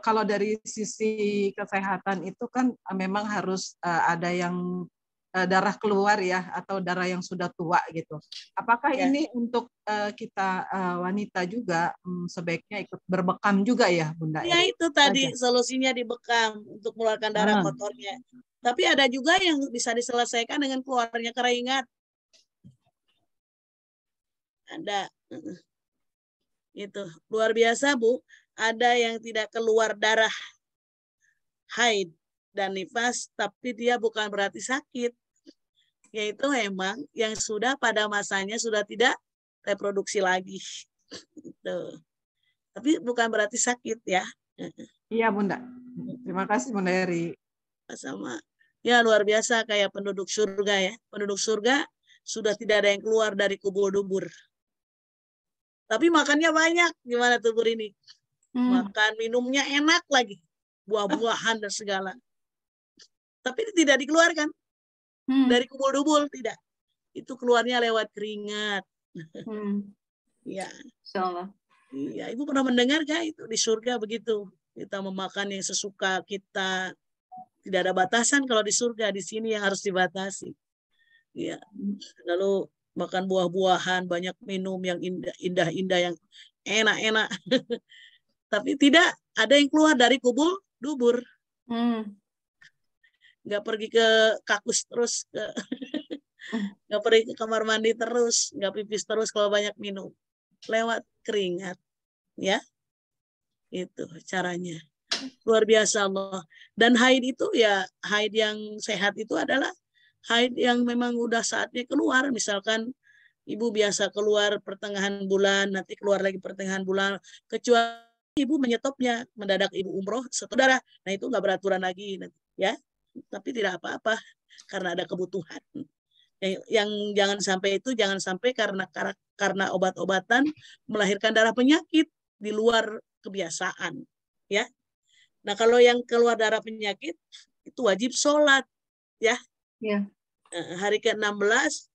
kalau dari sisi kesehatan itu kan memang harus ada yang darah keluar ya, atau darah yang sudah tua gitu. Apakah ini untuk kita wanita juga sebaiknya ikut berbekam juga ya, Bunda? Ya itu tadi solusinya dibekam untuk mengeluarkan darah kotornya. Tapi ada juga yang bisa diselesaikan dengan keluarnya keringat. Ada. Itu luar biasa, Bu. Ada yang tidak keluar darah haid dan nifas, tapi dia bukan berarti sakit. Yaitu memang yang sudah pada masanya sudah tidak reproduksi lagi. Gitu. Tapi bukan berarti sakit ya. Iya, Bunda. Terima kasih, Bunda Eri. Sama. Ya, luar biasa kayak penduduk surga ya. Penduduk surga sudah tidak ada yang keluar dari kubur dubur. Tapi makannya banyak. Gimana tubur ini? Makan, minumnya enak lagi. Buah-buahan dan segala. Tapi tidak dikeluarkan. Dari kubur-dubur, tidak. Itu keluarnya lewat keringat. Ya. Insyaallah. Iya, Ibu pernah mendengar gak itu di surga begitu? Kita memakan yang sesuka kita. Tidak ada batasan kalau di surga. Di sini yang harus dibatasi. Ya. Lalu makan buah-buahan, banyak minum yang indah-indah, yang enak-enak. Tapi tidak ada yang keluar dari kubur dubur. Nggak pergi ke kakus terus, nggak pergi ke kamar mandi terus, nggak pipis terus kalau banyak minum. Lewat keringat. Ya. Itu caranya. Luar biasa Allah. Dan haid itu ya, haid yang sehat itu adalah haid yang memang udah saatnya keluar. Misalkan Ibu biasa keluar pertengahan bulan, nanti keluar lagi pertengahan bulan, kecuali Ibu menyetopnya, mendadak Ibu umroh, saudara, nah itu nggak beraturan lagi, ya. Tapi tidak apa-apa, karena ada kebutuhan. Yang jangan sampai itu, jangan sampai karena obat-obatan melahirkan darah penyakit di luar kebiasaan, ya. Nah kalau yang keluar darah penyakit itu wajib sholat, ya. Hari ke-16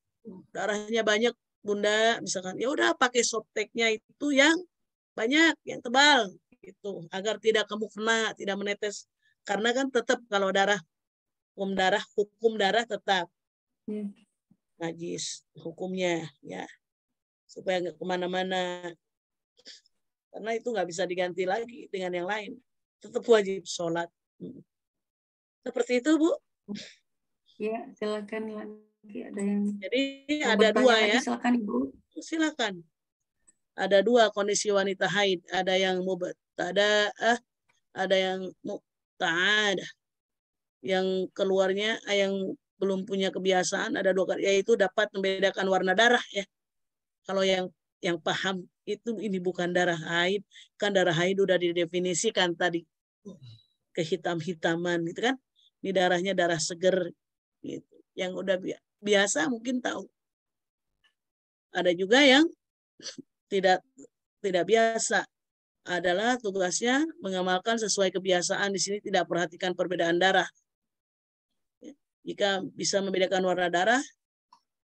darahnya banyak, Bunda, misalkan ya udah pakai softteknya itu yang banyak, yang tebal gitu, agar tidak kamu kena, tidak menetes, karena kan tetap kalau hukum darah tetap najis hukumnya, ya, supaya nggak kemana-mana, karena itu nggak bisa diganti lagi dengan yang lain, tetap wajib sholat. Seperti itu, Bu. Ya, silakan lagi ada yang. Jadi ada dua ya. Silakan, Ibu. Silakan. Ada dua kondisi wanita haid, ada yang mubtada'ah, ada yang muqta'adah. Yang keluarnya yang belum punya kebiasaan, ada dua, yaitu dapat membedakan warna darah ya. Kalau yang paham itu ini bukan darah haid, kan darah haid udah didefinisikan tadi. Kehitam-hitaman gitu kan. Ini darahnya darah seger gitu. Yang udah biasa mungkin tahu. Ada juga yang tidak biasa, adalah tugasnya mengamalkan sesuai kebiasaan, di sini tidak perhatikan perbedaan darah. Jika bisa membedakan warna darah,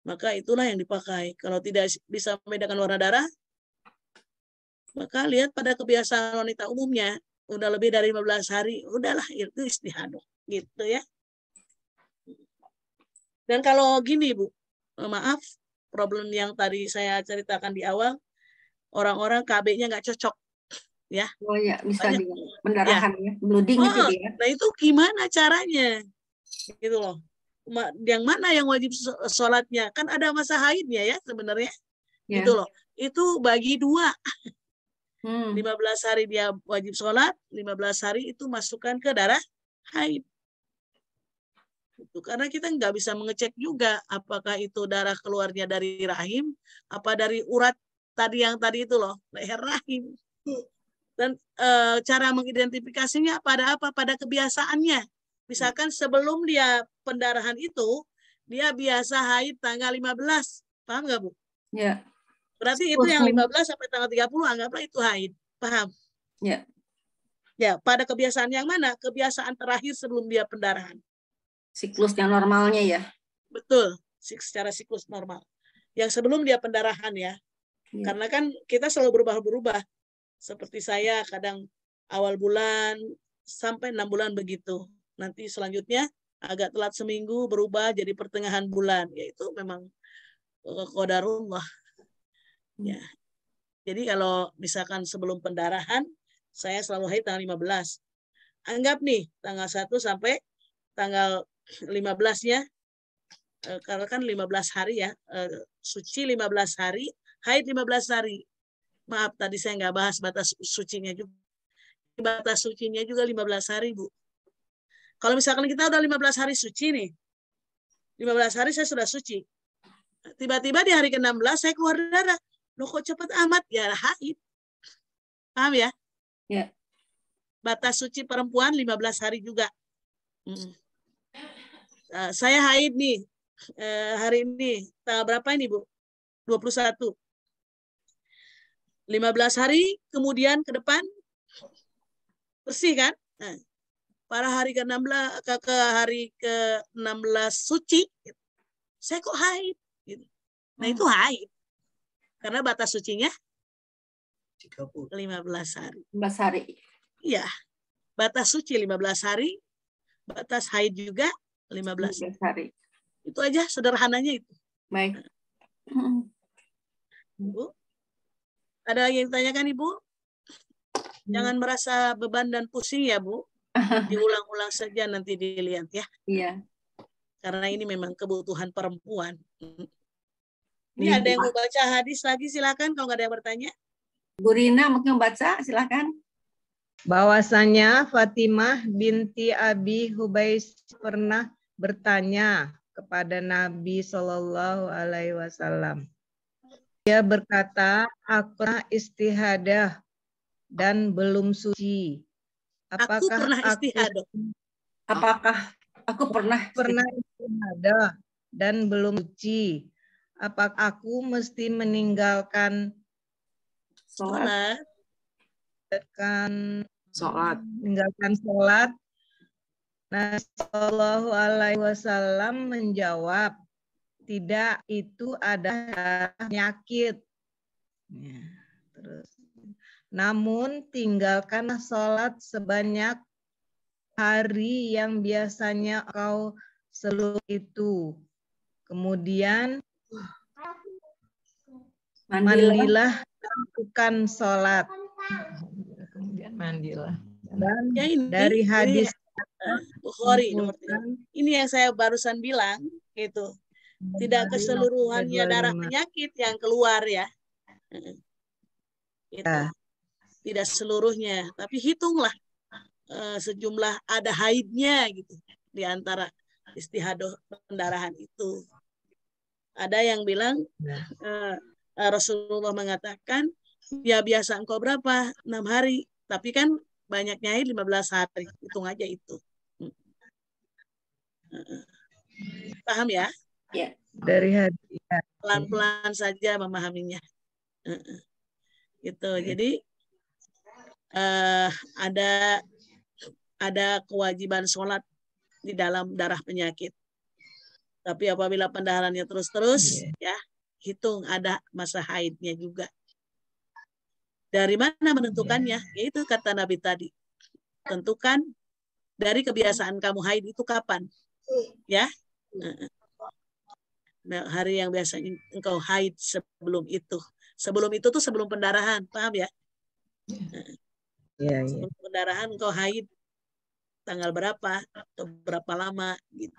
maka itulah yang dipakai. Kalau tidak bisa membedakan warna darah, maka lihat pada kebiasaan wanita umumnya, udah lebih dari 15 hari, udahlah itu istihadah gitu ya. Dan kalau gini, Bu, maaf, problem yang tadi saya ceritakan di awal, orang-orang KB-nya nggak cocok, ya. Oh ya, bisa pendarahan ya, bleeding itu ya. Nah itu gimana caranya, gitu loh. Yang mana yang wajib sholatnya? Kan ada masa haidnya ya sebenarnya, gitu loh. Itu bagi dua. 15 hari dia wajib sholat, 15 hari itu masukkan ke darah haid. Itu karena kita nggak bisa mengecek juga apakah itu darah keluarnya dari rahim, apa dari urat yang tadi itu loh, leher rahim. Dan cara mengidentifikasinya pada apa? Pada kebiasaannya. Misalkan sebelum dia pendarahan itu, dia biasa haid tanggal 15. Paham nggak, Bu? Ya. Berarti itu yang 15 sampai tanggal 30, anggaplah itu haid. Paham? Ya. Ya, pada kebiasaan yang mana? Kebiasaan terakhir sebelum dia pendarahan. Siklus yang normalnya ya. Betul, secara siklus normal. Yang sebelum dia pendarahan ya. Karena kan kita selalu berubah-berubah. Seperti saya kadang awal bulan sampai 6 bulan begitu. Nanti selanjutnya agak telat seminggu berubah jadi pertengahan bulan. Yaitu memang qadarullah. Ya. Jadi kalau misalkan sebelum pendarahan, saya selalu haid tanggal 15. Anggap nih tanggal 1 sampai tanggal 15-nya, karena kan 15 hari ya, suci 15 hari, haid 15 hari. Maaf, tadi saya nggak bahas batas sucinya juga. Batas sucinya juga 15 hari, Bu. Kalau misalkan kita udah 15 hari suci nih, 15 hari saya sudah suci. Tiba-tiba di hari ke-16 saya keluar darah. Loh kok cepat amat? Ya haid. Paham ya? Ya. Batas suci perempuan 15 hari juga. Saya haid nih. Hari ini tanggal berapa ini, Bu? 21. 15 hari kemudian ke depan bersih kan? Nah, pada hari ke-16 ke hari ke-16 suci, saya kok haid gitu. Nah, itu haid. Karena batas sucinya 15 hari. 15 hari. Iya. Batas suci 15 hari, batas haid juga 15 hari. Itu aja sederhananya itu. Baik. Bu, ada yang ditanyakan Ibu? Jangan merasa beban dan pusing ya, Bu. Diulang-ulang saja nanti dilihat ya. Iya. Karena ini memang kebutuhan perempuan. Ini ada yang mau baca hadis lagi, silakan kalau nggak ada yang bertanya. Bu Rina mungkin baca, silakan. Bahwasanya Fatimah binti Abi Hubais pernah bertanya kepada Nabi Shallallahu Alaihi Wasallam. Dia berkata, aku pernah istihadah dan belum suci. Aku pernah istihadah. Apakah aku pernah istihadah dan belum suci? Apakah aku mesti meninggalkan sholat? Meninggalkan sholat? Nabi Shallallahu Alaihi Wasallam menjawab, tidak, itu ada penyakit. Ya, terus. Namun tinggalkanlah sholat sebanyak hari yang biasanya kau seluruh itu. Kemudian mandilah lakukan sholat. Kemudian mandilah. Dan ya dari hadis Bukhari nomor 3. Ini yang saya barusan bilang itu. Tidak keseluruhannya darah penyakit yang keluar ya. Itu. Tidak seluruhnya, tapi hitunglah sejumlah ada haidnya gitu di antara istihadah pendarahan itu. Ada yang bilang Rasulullah mengatakan, ya biasa engkau berapa? 6 hari, tapi kan banyaknya haid 15 hari. Hitung aja itu. Paham ya? Ya. Dari hati. Pelan-pelan saja memahaminya. Gitu. Jadi ada kewajiban sholat di dalam darah penyakit. Tapi apabila pendarahannya terus-terus, ya hitung ada masa haidnya juga. Dari mana menentukannya? Yaitu kata Nabi tadi. Tentukan dari kebiasaan kamu haid itu kapan. Ya. Nah, hari yang biasanya engkau haid sebelum itu. Sebelum itu tuh sebelum pendarahan, paham ya? Sebelum pendarahan engkau haid tanggal berapa atau berapa lama gitu.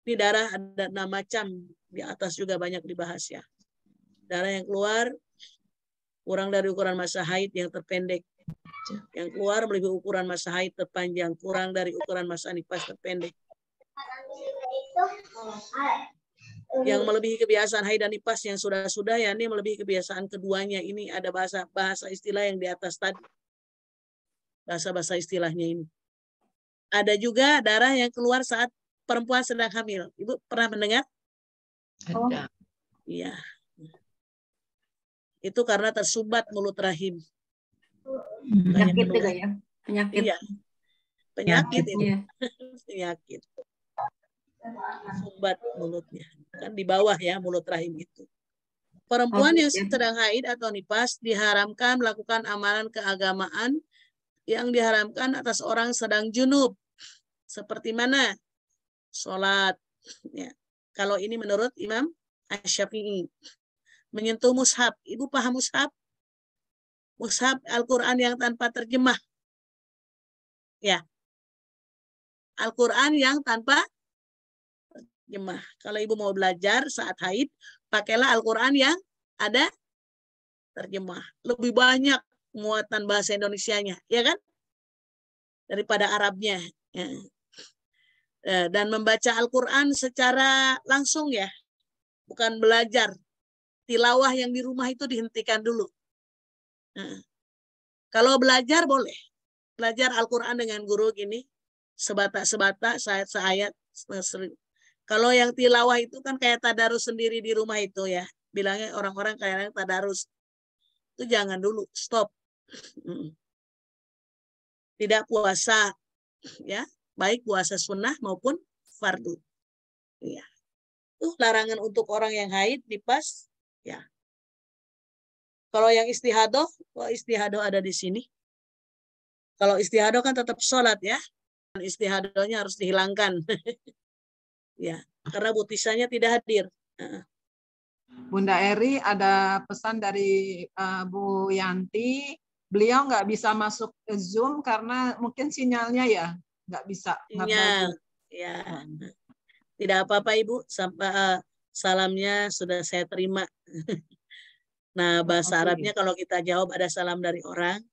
Ini darah ada 6 macam, di atas juga banyak dibahas ya. Darah yang keluar kurang dari ukuran masa haid yang terpendek. Yang keluar melebihi ukuran masa haid terpanjang, kurang dari ukuran masa nifas terpendek. Yang melebihi kebiasaan haid dan nifas yang sudah-sudah, ya ini melebihi kebiasaan keduanya. Ini ada bahasa istilah yang di atas tadi. Bahasa istilahnya ini. Ada juga darah yang keluar saat perempuan sedang hamil. Ibu pernah mendengar? Ada. Iya. Itu karena tersumbat mulut rahim. Penyakit juga ya? Penyakit. Iya. Penyakit ini. Iya. Penyakit. Sumbat mulutnya. kan di bawah ya mulut rahim itu. Perempuan yang sedang haid atau nifas diharamkan melakukan amalan keagamaan yang diharamkan atas orang sedang junub. Seperti mana? Sholat. Ya. Kalau ini menurut Imam Asy-Syafi'i. Menyentuh mushaf. Ibu paham mushaf? Mushaf Al-Quran yang tanpa terjemah. Ya. Al-Quran yang tanpa terjemah. Kalau ibu mau belajar saat haid, pakailah Al-Quran yang ada terjemah. Lebih banyak muatan bahasa Indonesianya, ya kan? Daripada Arabnya. Ya. Dan membaca Al-Quran secara langsung ya. Bukan belajar. Tilawah yang di rumah itu dihentikan dulu. Nah, kalau belajar boleh. Belajar Al-Quran dengan guru gini. Sebatak-sebatak, seayat. Kalau yang tilawah itu kan kayak tadarus sendiri di rumah itu ya. Bilangnya orang-orang kayak tadarus. Itu jangan dulu, stop. Tidak puasa, ya, baik puasa sunnah maupun fardu. Ya. Itu larangan untuk orang yang haid, nifas, ya. Kalau yang istihadoh, istihadoh ada di sini. Kalau istihadoh kan tetap sholat ya. Istihadohnya harus dihilangkan. Ya, karena butisannya tidak hadir. Bunda Eri, ada pesan dari Bu Yanti. Beliau nggak bisa masuk ke Zoom karena mungkin sinyalnya ya nggak bisa. Sinyal, ya. Tidak apa-apa Ibu. Sampai salamnya sudah saya terima. Nah, bahasa Arabnya kalau kita jawab ada salam dari orang,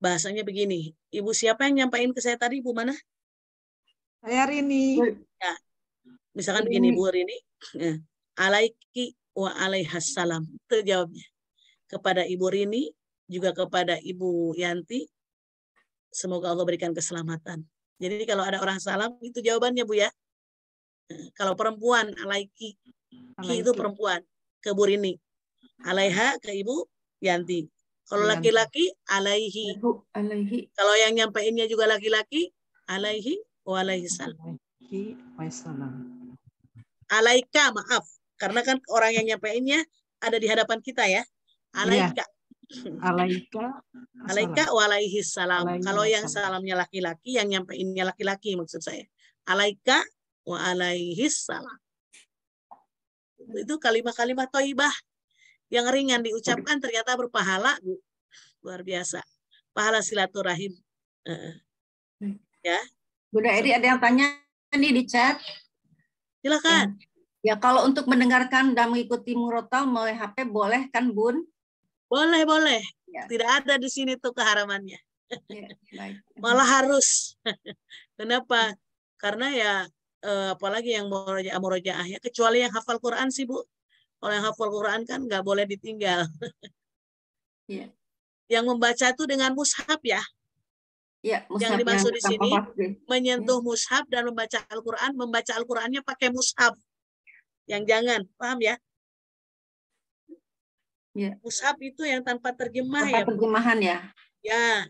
bahasanya begini. Ibu siapa yang nyampain ke saya tadi? Ibu mana? Saya Rini. Ya. Misalkan begini Bu Rini. Alaiki wa alaihassalam. Itu jawabnya. Kepada Ibu Rini, juga kepada Ibu Yanti, semoga Allah berikan keselamatan. Jadi kalau ada orang salam, itu jawabannya Bu ya. Kalau perempuan, alaiki. Ki itu perempuan. Ke Bu Rini. Alaiha ke Ibu Yanti. Kalau laki-laki, alaihi. Kalau yang nyampeinnya juga laki-laki, alaihi wa alaihissalam. Alaika, maaf. Karena kan orang yang nyampeinnya ada di hadapan kita ya. Alaika. Alaika. Alaika wa alaihissalam. Kalau yang salamnya laki-laki, yang nyampeinnya laki-laki maksud saya. Alaika wa alaihissalam. Itu kalimat-kalimat thayyibah yang ringan diucapkan ternyata berpahala, Bu. Luar biasa. Pahala silaturahim. Ya. Bunda Eri ada yang tanya nih di chat. Silakan. Ya, kalau untuk mendengarkan dan mengikuti murotal melalui HP boleh kan, Bun? Boleh, boleh. Ya. Tidak ada di sini tuh keharamannya. Ya, baik. Malah harus. Kenapa? Karena ya apalagi yang murojaah ya, kecuali yang hafal Quran sih, Bu. Kalau yang hafal Quran kan nggak boleh ditinggal. Ya. Yang membaca itu dengan mushaf ya. Ya, yang dimaksud di sini menyentuh mushaf dan membaca Al-Quran, membaca Al-Qurannya pakai mushaf. Yang jangan, paham ya? Ya. Mushaf itu yang tanpa terjemah tanpa ya. Terjemahan ya. Ya.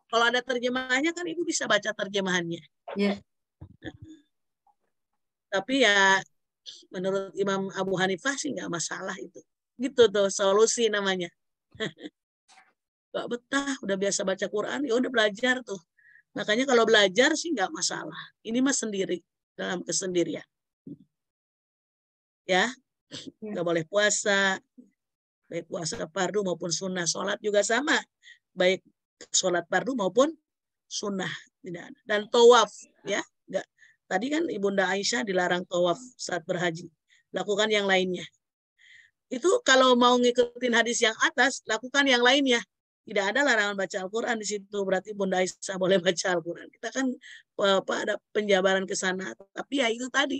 Kalau ada terjemahannya kan Ibu bisa baca terjemahannya. Ya. Tapi ya menurut Imam Abu Hanifah sih nggak masalah itu. Gitu tuh solusi namanya. Gak betah, udah biasa baca Quran, ya udah belajar tuh. Makanya kalau belajar sih nggak masalah. Ini mah sendiri, dalam kesendirian. Ya, nggak boleh puasa, baik puasa fardu maupun sunnah. Sholat juga sama, baik sholat fardu maupun sunnah. Tidak ada. Dan tawaf, ya, nggak. Tadi kan Ibunda Aisyah dilarang tawaf saat berhaji. Lakukan yang lainnya. Itu kalau mau ngikutin hadis yang atas, lakukan yang lainnya. Tidak ada larangan baca Al-Quran di situ. Berarti Bunda Aisyah boleh baca Al-Quran. Kita kan ada penjabaran ke sana. Tapi ya itu tadi.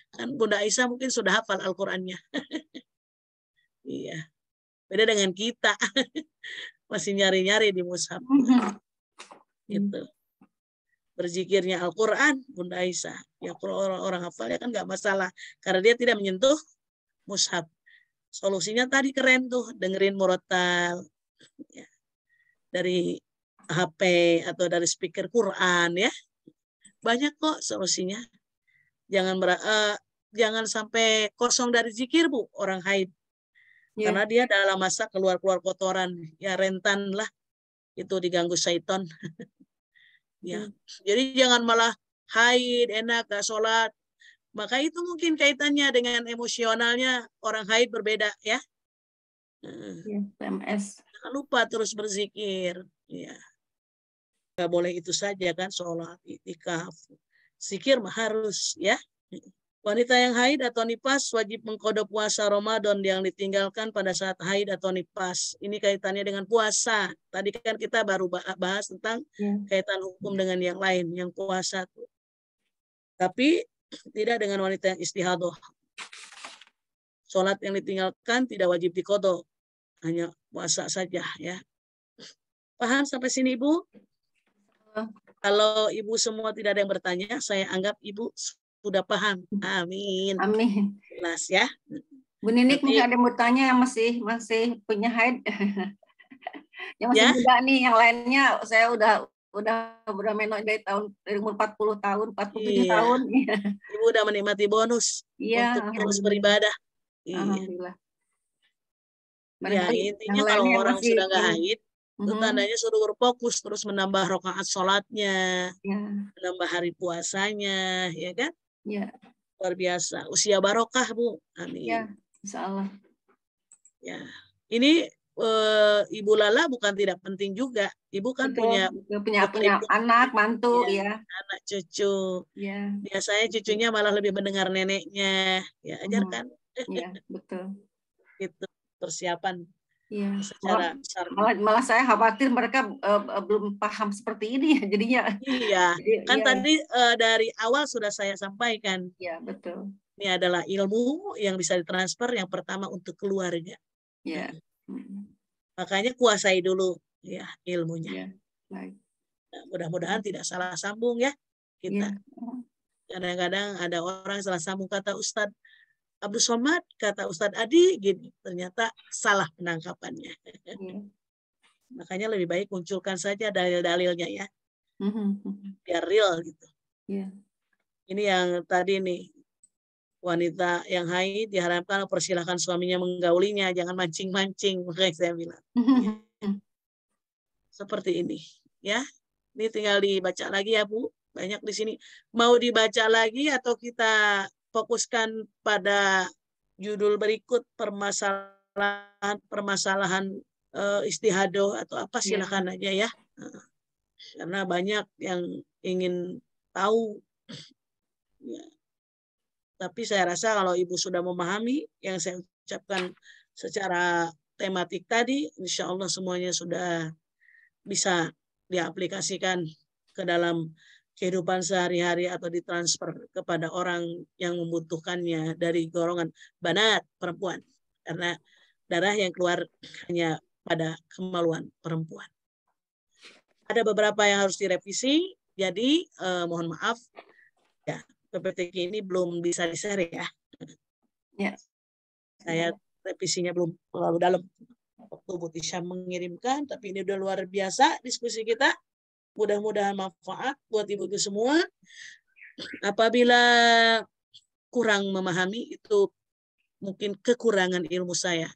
Kan Bunda Aisyah mungkin sudah hafal Al-Qurannya. Iya. Beda dengan kita. Masih nyari-nyari di mushaf. Gitu. Berzikirnya Al-Quran, Bunda Aisyah. Ya kalau orang hafal ya kan nggak masalah. Karena dia tidak menyentuh mushaf. Solusinya tadi keren tuh. Dengerin murotal. Ya. Dari HP atau dari speaker Quran ya. Banyak kok solusinya. Jangan jangan sampai kosong dari zikir, Bu, orang haid. Karena dia dalam masa keluar-keluar kotoran, ya rentan lah itu diganggu syaitan. Ya, jadi jangan malah haid enak gak sholat. Maka itu mungkin kaitannya dengan emosionalnya orang haid berbeda ya. PMS. Jangan lupa terus berzikir. Ya, gak boleh itu saja kan, sholat, itikaf, zikir mah harus ya. Wanita yang haid atau nifas wajib mengqada puasa Ramadan yang ditinggalkan pada saat haid atau nifas. Ini kaitannya dengan puasa. Tadi kan kita baru bahas tentang kaitan hukum dengan yang lain, yang puasa. Tapi tidak dengan wanita yang istihadah. Sholat yang ditinggalkan tidak wajib diqada, hanya puasa saja ya. Paham sampai sini Ibu? Kalau Ibu semua tidak ada yang bertanya, saya anggap Ibu sudah paham. Amin. Amin. Jelas ya. Bu Ninik mungkin ada yang bertanya yang masih punya haid. Yang masih muda nih, yang lainnya saya udah menok dari umur 40 tahun, 47 tahun. Ibu udah menikmati bonus untuk terus beribadah. Alhamdulillah. Ya, intinya kalau orang sudah nggak haid, itu tandanya suruh berfokus terus menambah rakaat sholatnya, menambah hari puasanya, ya kan? Ya. Luar biasa. Usia barokah, Bu. Amin. Ya, insya Allah. Ya. Ini Ibu Lala bukan tidak penting juga. Ibu kan punya anak, mantu, anak cucu. Ya. Biasanya cucunya malah lebih mendengar neneknya. Ya, ajarkan. Iya, betul. Itu persiapan. Iya. Secara malah saya khawatir mereka belum paham seperti ini ya jadinya. Iya. Kan tadi dari awal sudah saya sampaikan. Iya, betul. Ini adalah ilmu yang bisa ditransfer yang pertama untuk keluarga. Iya. Makanya kuasai dulu ya ilmunya. Iya. Baik. Nah, mudah-mudahan tidak salah sambung ya kita. Kadang-kadang ada orang salah sambung kata Ustadz Abdul Somad, kata Ustadz Adi gini, ternyata salah penangkapannya. Makanya lebih baik munculkan saja dalil-dalilnya ya, biar real gitu. Ini yang tadi nih, wanita yang haid diharapkan persilahkan suaminya menggaulinya, jangan mancing-mancing, makanya saya bilang. Seperti ini, ya. Ini tinggal dibaca lagi ya Bu, banyak di sini. Mau dibaca lagi atau kita fokuskan pada judul berikut permasalahan istihadoh atau apa, silakan aja ya. Karena banyak yang ingin tahu. Ya. Tapi saya rasa kalau Ibu sudah memahami yang saya ucapkan secara tematik tadi, insya Allah semuanya sudah bisa diaplikasikan ke dalam kehidupan sehari-hari atau ditransfer kepada orang yang membutuhkannya dari golongan banat perempuan. Karena darah yang keluar hanya pada kemaluan perempuan. Ada beberapa yang harus direvisi, jadi mohon maaf ya, PPTQ ini belum bisa di-share ya. Saya revisinya belum terlalu dalam. Waktu Bu Tisha mengirimkan, tapi ini udah luar biasa diskusi kita. Mudah-mudahan manfaat buat ibu-ibu semua. Apabila kurang memahami, itu mungkin kekurangan ilmu saya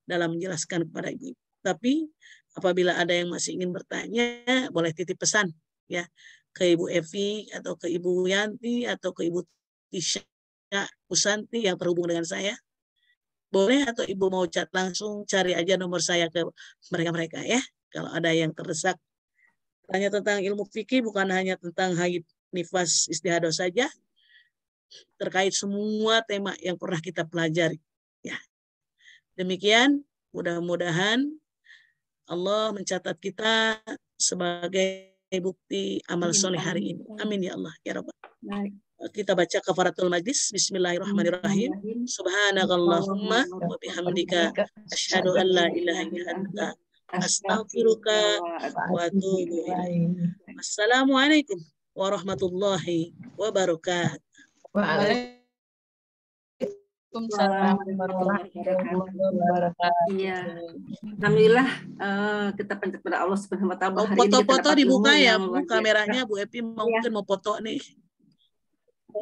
dalam menjelaskan kepada ibu. Tapi apabila ada yang masih ingin bertanya, boleh titip pesan ya ke Ibu Evi atau ke Ibu Yanti atau ke Ibu Tisha Usanti yang terhubung dengan saya. Boleh, atau Ibu mau chat langsung, cari aja nomor saya ke mereka-mereka ya. Kalau ada yang terdesak tanya tentang ilmu fikih, bukan hanya tentang haid, nifas, istihadah saja, terkait semua tema yang pernah kita pelajari. Ya. Demikian, mudah-mudahan Allah mencatat kita sebagai bukti amal soleh hari ini. Amin ya Allah ya Rabbal. Kita baca kafaratul majlis. Bismillahirrahmanirrahim. Subhanakallahumma wa bihamdika asyhadu an la ilaha illa anta astaghfiruka wa atubu ilaik. Assalamualaikum warahmatullahi wabarakatuh. Waalaikumsalam warahmatullahi wabarakatuh. Iya. Alhamdulillah kita pencet pada Allah Subhanahu wa taala. Foto-foto dibuka ya Bu, kameranya Bu Epi mungkin mau foto nih.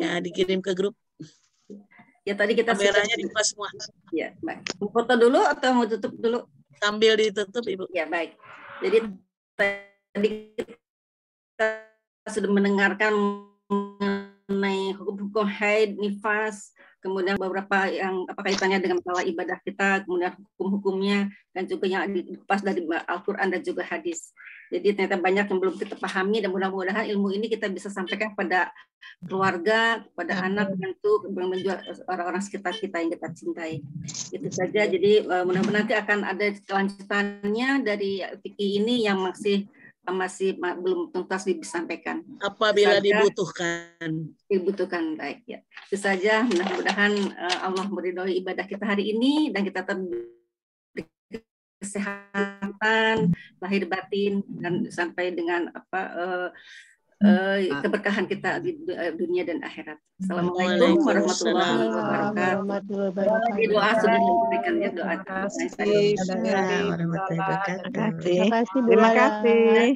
Ya, dikirim ke grup. Ya tadi kita kameranya dibuka semua. Ya, baik. Mau foto dulu atau mau tutup dulu? Sambil ditutup, Ibu. Ya, baik. Jadi tadi kita sudah mendengarkan mengenai hukum-hukum haid, nifas, kemudian beberapa yang apa kaitannya dengan masalah ibadah kita, kemudian hukum-hukumnya, dan juga yang dikupas dari Al-Quran dan juga hadis. Jadi ternyata banyak yang belum kita pahami, dan mudah-mudahan ilmu ini kita bisa sampaikan pada keluarga, pada anak, tentu orang-orang sekitar kita yang kita cintai. Itu saja. Jadi mudah-mudahan nanti akan ada kelanjutannya dari fikih ini yang masih belum tuntas disampaikan. Apabila dibutuhkan, baik ya. Itu saja. Mudah-mudahan Allah meridhoi ibadah kita hari ini dan kita tetap kesehatan lahir batin dan sampai dengan keberkahan kita di dunia dan akhirat. Assalamualaikum warahmatullahi wabarakatuh. Doa sudah diberikan ya, doa. Terima kasih.